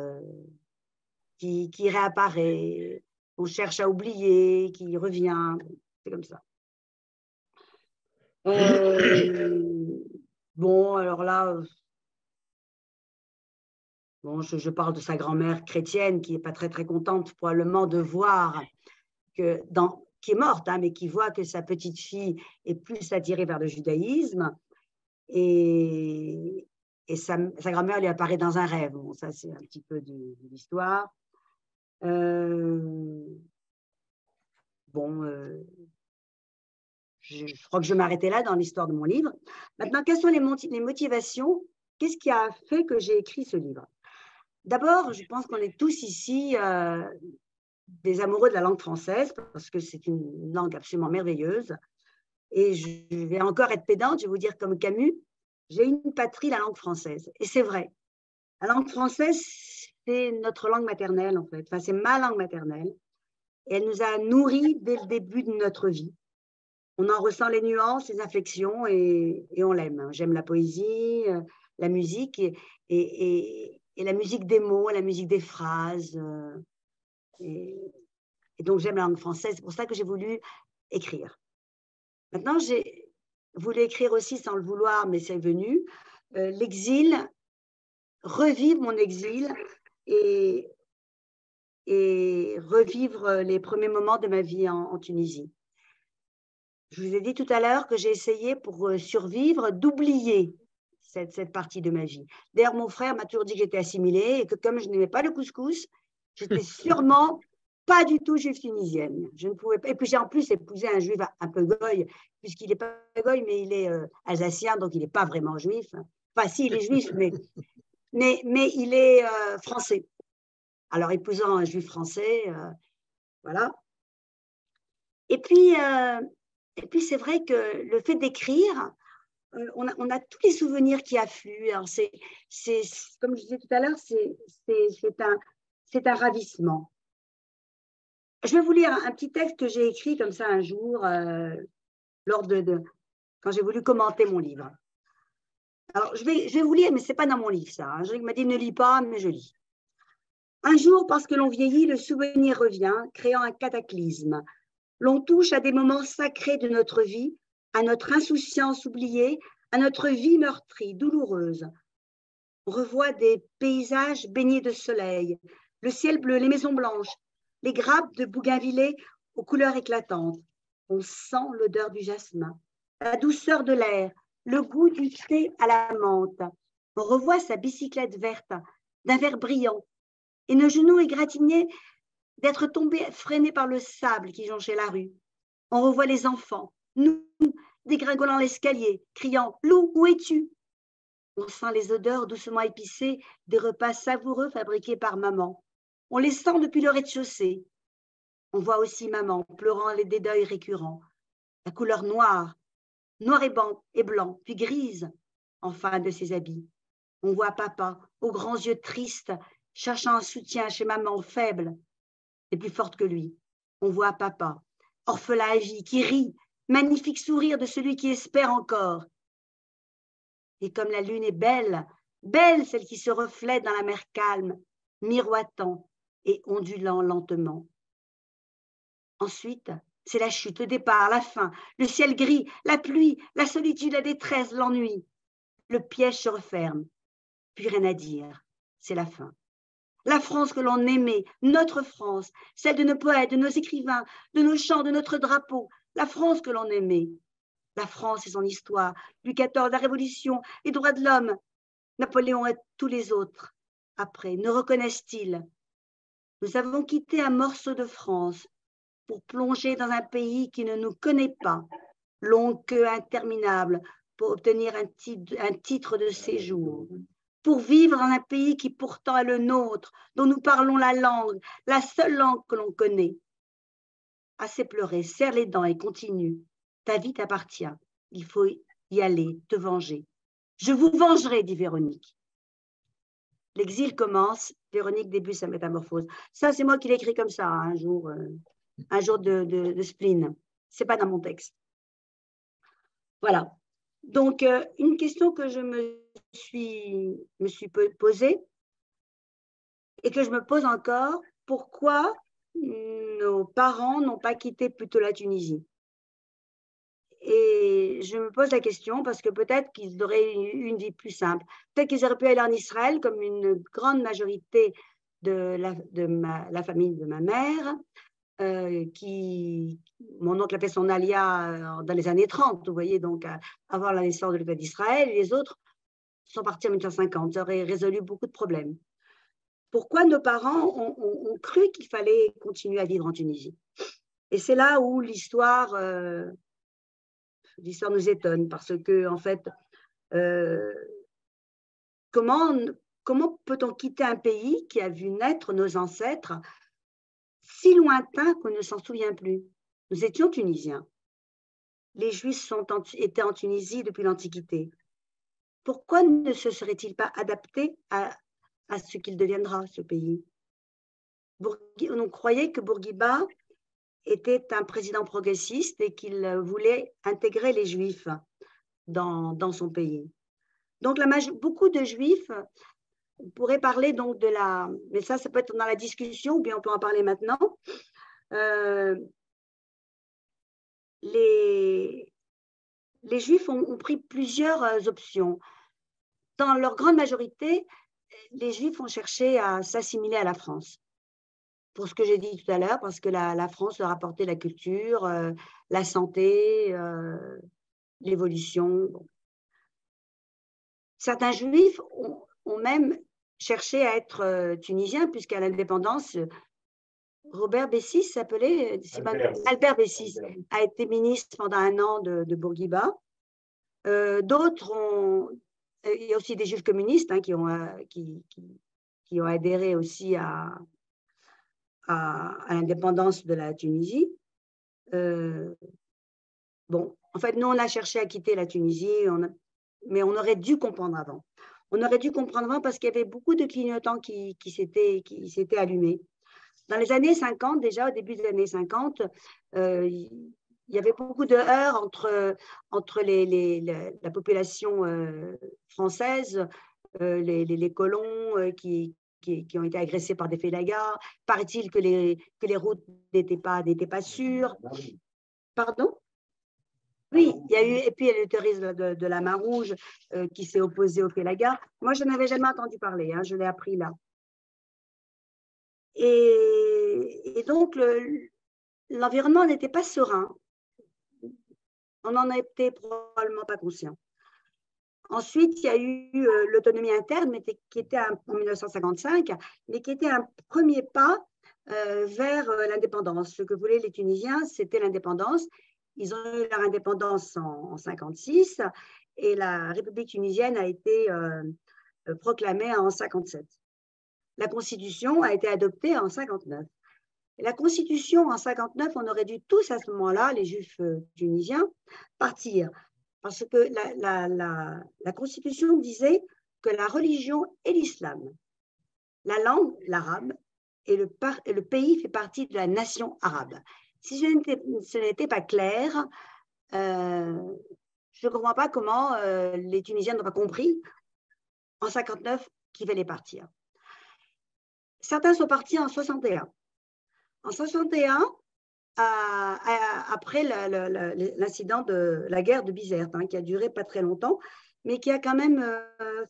qui réapparaît, on cherche à oublier, qui revient. C'est comme ça. Bon, alors là, bon, je parle de sa grand-mère chrétienne qui n'est pas très, très contente probablement de voir que qui est morte, hein, mais qui voit que sa petite fille est plus attirée vers le judaïsme. Et sa grand-mère lui apparaît dans un rêve. Bon, ça, c'est un petit peu de l'histoire. Bon, je crois que je vais m'arrêter là dans l'histoire de mon livre. Maintenant, quelles sont les motivations? Qu'est-ce qui a fait que j'ai écrit ce livre? D'abord, je pense qu'on est tous ici des amoureux de la langue française, parce que c'est une langue absolument merveilleuse. Et je vais encore être pédante, je vais vous dire comme Camus, j'ai une patrie, la langue française. Et c'est vrai. La langue française, c'est notre langue maternelle, en fait. Enfin, c'est ma langue maternelle. Et elle nous a nourris dès le début de notre vie. On en ressent les nuances, les inflexions et on l'aime. J'aime la poésie, la musique et la musique des mots, la musique des phrases. Et donc, j'aime la langue française. C'est pour ça que j'ai voulu écrire. Maintenant, j'ai voulu écrire aussi sans le vouloir, mais c'est venu, l'exil, revivre mon exil et revivre les premiers moments de ma vie en Tunisie. Je vous ai dit tout à l'heure que j'ai essayé pour survivre d'oublier cette partie de ma vie. D'ailleurs, mon frère m'a toujours dit que j'étais assimilée et que comme je n'aimais pas le couscous, j'étais sûrement pas du tout juive tunisienne. Je ne pouvais pas. Et puis j'ai en plus épousé un juif un peu goy, puisqu'il n'est pas goy, mais il est alsacien, donc il n'est pas vraiment juif. Enfin, si, il est juif, mais il est français. Alors, épousant un juif français, voilà. Et puis c'est vrai que le fait d'écrire, on a tous les souvenirs qui affluent. Alors comme je disais tout à l'heure, c'est un ravissement. Je vais vous lire un petit texte que j'ai écrit comme ça un jour, quand j'ai voulu commenter mon livre. Alors, je vais vous lire, mais ce n'est pas dans mon livre, ça. Hein. Je m'a dit ne lis pas, mais je lis. Un jour, parce que l'on vieillit, le souvenir revient, créant un cataclysme. L'on touche à des moments sacrés de notre vie, à notre insouciance oubliée, à notre vie meurtrie, douloureuse. On revoit des paysages baignés de soleil, le ciel bleu, les maisons blanches, les grappes de bougainvillée aux couleurs éclatantes. On sent l'odeur du jasmin, la douceur de l'air, le goût du thé à la menthe. On revoit sa bicyclette verte, d'un vert brillant, et nos genoux égratignés d'être tombés freinés par le sable qui jonchait la rue. On revoit les enfants, nous, dégringolant l'escalier, criant « Lou, où es-tu » On sent les odeurs doucement épicées des repas savoureux fabriqués par maman. On les sent depuis le rez-de-chaussée. On voit aussi maman pleurant des deuils récurrents. la couleur noire, noir et blanc, puis grise, enfin, de ses habits. On voit papa, aux grands yeux tristes, cherchant un soutien chez maman faible et plus forte que lui. On voit papa, orphelin à vie, qui rit, magnifique sourire de celui qui espère encore. Et comme la lune est belle, belle celle qui se reflète dans la mer calme, miroitant et ondulant lentement. Ensuite, c'est la chute, le départ, la fin, le ciel gris, la pluie, la solitude, la détresse, l'ennui. Le piège se referme, puis rien à dire, c'est la fin. La France que l'on aimait, notre France, celle de nos poètes, de nos écrivains, de nos chants, de notre drapeau, la France que l'on aimait. La France et son histoire, Louis XIV, la Révolution, les droits de l'homme, Napoléon et tous les autres. Après, nous reconnaissent-ils? Nous avons quitté un morceau de France pour plonger dans un pays qui ne nous connaît pas, longue queue interminable pour obtenir un titre de séjour, pour vivre dans un pays qui pourtant est le nôtre, dont nous parlons la langue, la seule langue que l'on connaît. Assez pleuré, serre les dents et continue. Ta vie t'appartient, il faut y aller, te venger. Je vous vengerai, dit Véronique. L'exil commence, Véronique débute sa métamorphose. Ça, c'est moi qui l'ai écrit comme ça, un jour de spleen. Ce n'est pas dans mon texte. Voilà. Donc, une question que je me suis posée et que je me pose encore, pourquoi nos parents n'ont pas quitté plutôt la Tunisie? Et je me pose la question parce que peut-être qu'ils auraient eu une vie plus simple. Peut-être qu'ils auraient pu aller en Israël comme une grande majorité de la famille de ma mère, mon oncle appelait son alia dans les années 30, vous voyez, donc avant la naissance de l'État d'Israël, et les autres sont partis en 1950. Ça aurait résolu beaucoup de problèmes. Pourquoi nos parents ont cru qu'il fallait continuer à vivre en Tunisie? Et c'est là où l'histoire nous étonne, parce que, en fait, comment peut-on quitter un pays qui a vu naître nos ancêtres si lointain qu'on ne s'en souvient plus? Nous étions tunisiens. Les Juifs étaient en Tunisie depuis l'Antiquité. Pourquoi ne se serait-il pas adapté à ce qu'il deviendra, ce pays? On croyait que Bourguiba était un président progressiste et qu'il voulait intégrer les Juifs dans son pays. Donc, beaucoup de Juifs pourraient parler donc de la... Mais ça peut être dans la discussion, ou bien on peut en parler maintenant. Les Juifs ont pris plusieurs options. Dans leur grande majorité, les Juifs ont cherché à s'assimiler à la France. Pour ce que j'ai dit tout à l'heure, parce que la France leur apportait la culture, la santé, l'évolution. Bon. Certains Juifs ont même cherché à être tunisiens, puisqu'à l'indépendance, Robert Bessis s'appelait Albert Bessis, a été ministre pendant 1 an de Bourguiba. D'autres ont... Il y a aussi des Juifs communistes qui ont adhéré aussi à l'indépendance de la Tunisie. Bon, en fait, nous, on a cherché à quitter la Tunisie, mais on aurait dû comprendre avant. On aurait dû comprendre avant parce qu'il y avait beaucoup de clignotants qui s'étaient allumés. Dans les années 50, déjà au début des années 50, il y avait beaucoup de heurts entre la population française, les colons qui ont été agressés par des félagas. Paraît-il que les routes n'étaient pas sûres. Pardon? Oui, il y a eu, et puis il y a le terrorisme de la main rouge qui s'est opposé aux félagas. Moi, je n'avais jamais entendu parler, je l'ai appris là. Et donc, l'environnement n'était pas serein. On n'en était probablement pas conscient. Ensuite, il y a eu l'autonomie interne, qui était en 1955, mais qui était un premier pas vers l'indépendance. Ce que voulaient les Tunisiens, c'était l'indépendance. Ils ont eu leur indépendance en 1956 et la République tunisienne a été proclamée en 1957. La Constitution a été adoptée en 1959. Et la constitution en 59, on aurait dû tous à ce moment-là, les juifs tunisiens, partir. Parce que la constitution disait que la religion est l'islam, la langue, l'arabe, et le pays fait partie de la nation arabe. Si ce n'était pas clair, je ne comprends pas comment les Tunisiens n'ont pas compris en 59 qu'ils fallait partir. Certains sont partis en 61. En 61, après l'incident de la guerre de Bizerte, qui a duré pas très longtemps, mais qui a quand même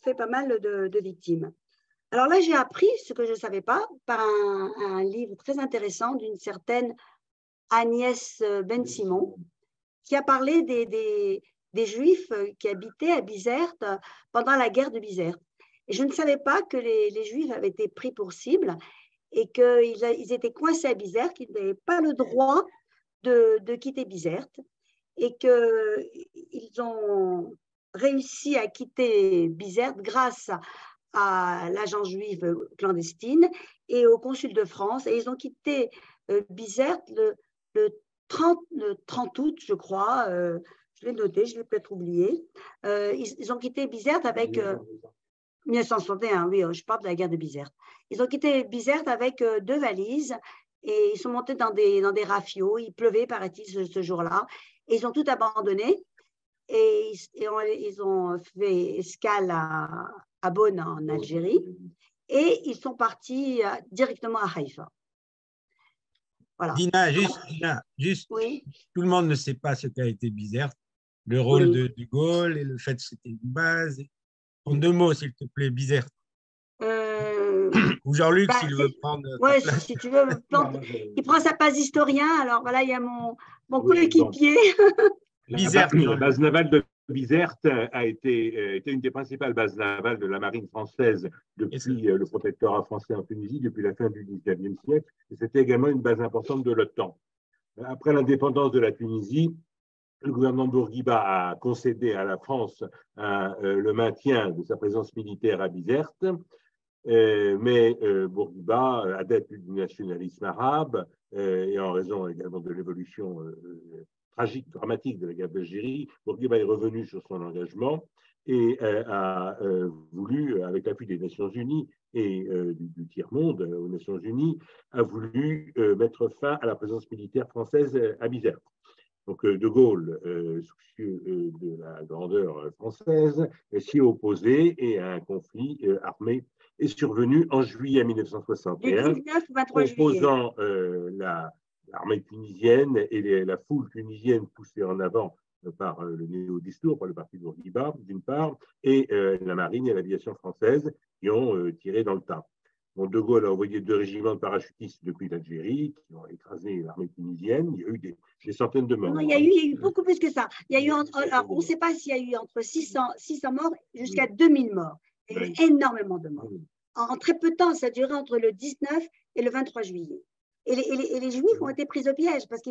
fait pas mal de victimes. Alors là, j'ai appris ce que je ne savais pas par un livre très intéressant d'une certaine Agnès Ben Simon, qui a parlé des Juifs qui habitaient à Bizerte pendant la guerre de Bizerte. Et je ne savais pas que les Juifs avaient été pris pour cible et qu'ils étaient coincés à Bizerte, qu'ils n'avaient pas le droit de quitter Bizerte et qu'ils ont réussi à quitter Bizerte grâce à l'agence juive clandestine et au consul de France. Et ils ont quitté Bizerte le 30 août, je crois. Je l'ai noté, je l'ai peut-être oublié. Ils ont quitté Bizerte avec 1961, oui, je parle de la guerre de Bizerte. Ils ont quitté Bizerte avec 2 valises et ils sont montés dans des rafiaux. Il pleuvait, paraît-il, ce jour-là. Et ils ont tout abandonné et ils ont fait escale à Bonn, en Algérie, et ils sont partis directement à Haïfa. Voilà. Dina, juste, oui. Tout le monde ne sait pas ce qu'a été Bizerte, le rôle de Gaulle et le fait que c'était une base. En 2 mots, s'il te plaît, Bizerte. Ou Jean-Luc, s'il veut prendre ta place. Si tu veux, il prend sa place d'historien. Alors voilà, il y a mon coéquipier. La base navale de Bizerte a été une des principales bases navales de la marine française depuis le protectorat français en Tunisie, depuis la fin du XIXe siècle. Et c'était également une base importante de l'OTAN. Après l'indépendance de la Tunisie, le gouvernement Bourguiba a concédé à la France le maintien de sa présence militaire à Bizerte. Mais Bourguiba, adepte du nationalisme arabe, et en raison également de l'évolution tragique, dramatique de la guerre d'Algérie, Bourguiba est revenu sur son engagement et a voulu, avec l'appui des Nations Unies et du tiers-monde aux Nations Unies, a voulu mettre fin à la présence militaire française à Bizerte. Donc De Gaulle, soucieux de la grandeur française, s'y est opposé et un conflit armé est survenu en juillet 1961, opposant l'armée tunisienne et la foule tunisienne poussée en avant par le néo-discours, par le parti Bourguiba, d'une part, et la marine et l'aviation française qui ont tiré dans le tas. Donc, De Gaulle a envoyé 2 régiments de parachutistes depuis l'Algérie qui ont écrasé l'armée tunisienne. Il y a eu des centaines de morts. Non, il y a eu beaucoup plus que ça. Il y a eu, alors, on ne sait pas s'il y a eu entre 600 morts jusqu'à 2000 morts. Il y a eu énormément de morts. En très peu de temps, ça a duré entre le 19 et le 23 juillet. Et les Juifs ont été pris au piège parce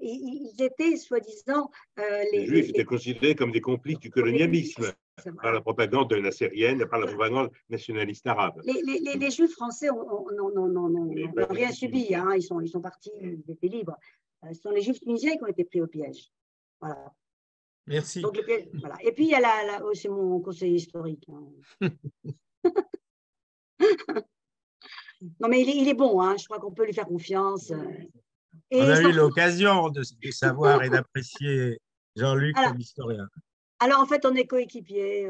ils étaient, soi-disant… les Juifs étaient considérés comme des complices du colonialisme par la propagande nassérienne, par la propagande nationaliste arabe. Les Juifs français n'ont rien subi. Ils sont partis, ils étaient libres. Ce sont les Juifs tunisiens qui ont été pris au piège. Voilà. Merci. Donc, voilà. Et puis, il y a c'est mon conseiller historique. Non, mais il est bon, je crois qu'on peut lui faire confiance. Et on a eu l'occasion de savoir et d'apprécier Jean-Luc comme historien. Alors, en fait, on est coéquipiers.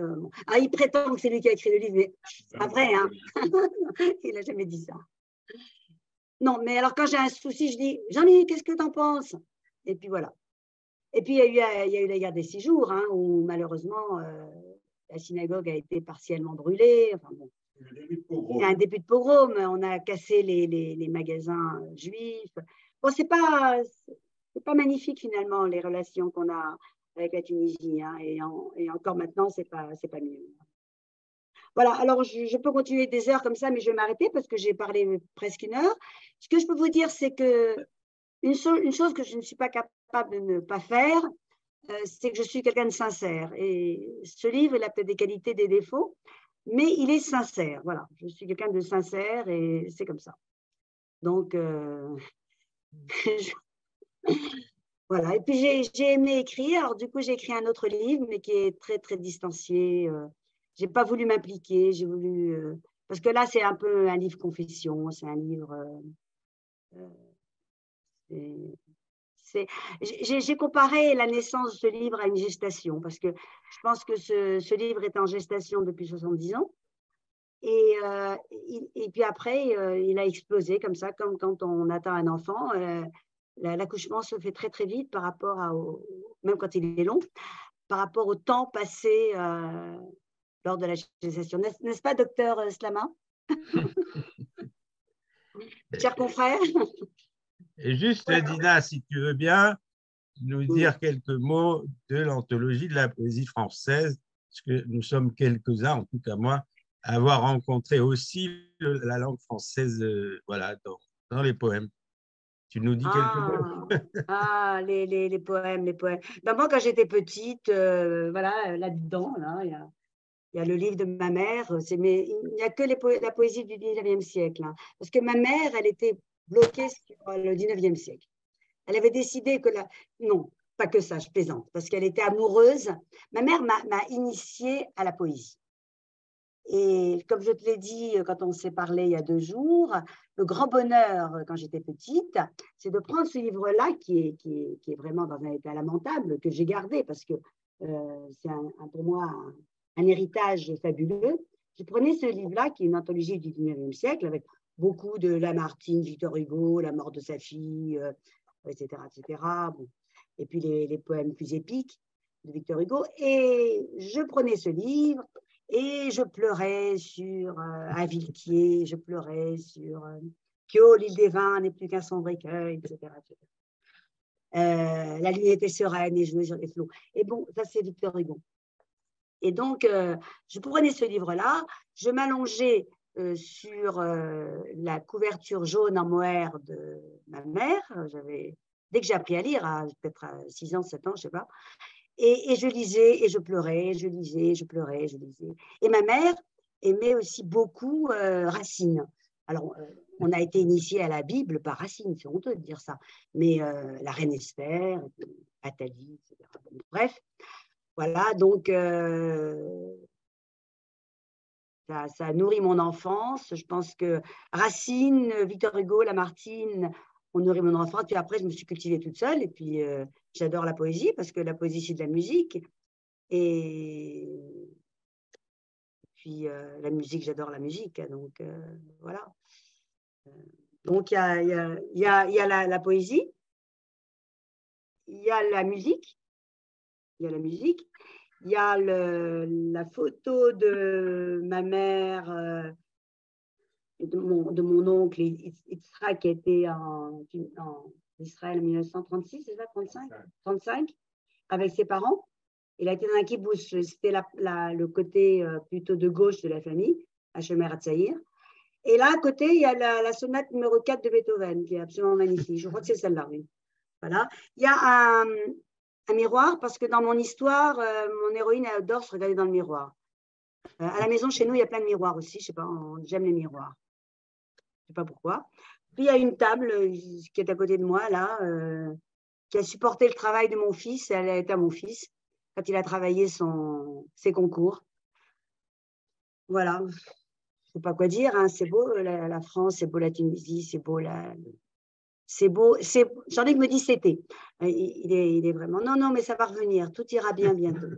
Il prétend que c'est lui qui a écrit le livre, mais c'est pas vrai. Il n'a jamais dit ça. Non, mais alors, quand j'ai un souci, je dis, Jean-Luc, qu'est-ce que tu en penses? Et puis, voilà. Et puis, il y a eu la guerre des 6 jours, où malheureusement, la synagogue a été partiellement brûlée. Enfin, bon. Il y a un début de pogrom, on a cassé les magasins juifs. Bon, c'est pas magnifique finalement les relations qu'on a avec la Tunisie, et encore maintenant c'est pas mieux. Voilà, alors je peux continuer des heures comme ça, mais je vais m'arrêter parce que j'ai parlé presque 1 heure. Ce que je peux vous dire, c'est que une chose que je ne suis pas capable de ne pas faire, c'est que je suis quelqu'un de sincère. Et ce livre, il a peut-être des qualités, des défauts, mais il est sincère. Voilà, je suis quelqu'un de sincère et c'est comme ça. Donc, Voilà. Et puis, j'ai aimé écrire. Alors, du coup, j'ai écrit un autre livre, mais qui est très, très distancié. Je n'ai pas voulu m'impliquer. J'ai voulu… parce que là, c'est un peu un livre confession. C'est un livre… j'ai comparé la naissance de ce livre à une gestation, parce que je pense que ce livre est en gestation depuis 70 ans. Et puis après, il a explosé comme ça, comme quand on attend un enfant. L'accouchement se fait très, très vite par rapport même quand il est long, par rapport au temps passé lors de la gestation. N'est-ce pas, docteur Slama? Cher confrère. Et juste, Dina, si tu veux bien nous dire quelques mots de l'anthologie de la poésie française, parce que nous sommes quelques-uns, en tout cas moi, à avoir rencontré aussi la langue française voilà, dans les poèmes. Tu nous dis quelques mots? Les poèmes, les poèmes. Ben moi, quand j'étais petite, voilà, là-dedans, là, il y a le livre de ma mère, mais il n'y a que la poésie du 19e siècle. Hein, parce que ma mère, elle était bloquée sur le 19e siècle. Elle avait décidé que non, pas que ça, je plaisante, parce qu'elle était amoureuse. Ma mère m'a initiée à la poésie. Et comme je te l'ai dit quand on s'est parlé il y a 2 jours, le grand bonheur quand j'étais petite, c'est de prendre ce livre-là qui est vraiment dans un état lamentable, que j'ai gardé parce que c'est pour moi un héritage fabuleux. Je prenais ce livre-là qui est une anthologie du 19e siècle avec beaucoup de Lamartine, Victor Hugo, la mort de sa fille, etc. etc. Bon. Et puis les poèmes plus épiques de Victor Hugo. Et je prenais ce livre et je pleurais sur Avilquier, je pleurais sur Kyo, l'île des vins n'est plus qu'un sombre écueil, etc. etc. La lune était sereine et jouait sur les flots. Et bon, ça c'est Victor Hugo. Et donc, je prenais ce livre-là, je m'allongeais sur la couverture jaune en mohair de ma mère. Dès que j'ai appris à lire, peut-être à 6 ans, 7 ans, je ne sais pas, et je lisais et je pleurais, je lisais, je pleurais, je lisais. Et ma mère aimait aussi beaucoup Racine. Alors, on a été initié à la Bible par Racine, c'est honteux de dire ça, mais la reine Esther, Athalie, etc. Bon, bref, voilà, donc ça nourrit mon enfance. Je pense que Racine, Victor Hugo, Lamartine ont nourri mon enfance. Puis après, je me suis cultivée toute seule. Et puis, j'adore la poésie parce que la poésie, c'est de la musique. Et puis, la musique, j'adore la musique. Donc, voilà. Donc, il y a la poésie, il y a la musique, il y a la musique. Il y a la photo de ma mère et de mon oncle Yitzhak qui était en Israël en 1936, c'est ça, 35, avec ses parents. Il a été dans un kibbutz, c'était le côté plutôt de gauche de la famille, à Shomer Hatzaïr. Et là, à côté, il y a la sonate numéro 4 de Beethoven, qui est absolument magnifique. Je crois que c'est celle-là, oui. Voilà. Il y a un miroir, parce que dans mon histoire, mon héroïne adore se regarder dans le miroir. À la maison, chez nous, il y a plein de miroirs aussi. Je sais pas, j'aime les miroirs. Je sais pas pourquoi. Puis il y a une table qui est à côté de moi, là, qui a supporté le travail de mon fils. Elle est à mon fils quand il a travaillé ses concours. Voilà. Je ne sais pas quoi dire. Hein. C'est beau la France, c'est beau la Tunisie, c'est beau C'est beau. Jean-Luc me dit c'était. Il est vraiment. Non, mais ça va revenir. Tout ira bien bientôt.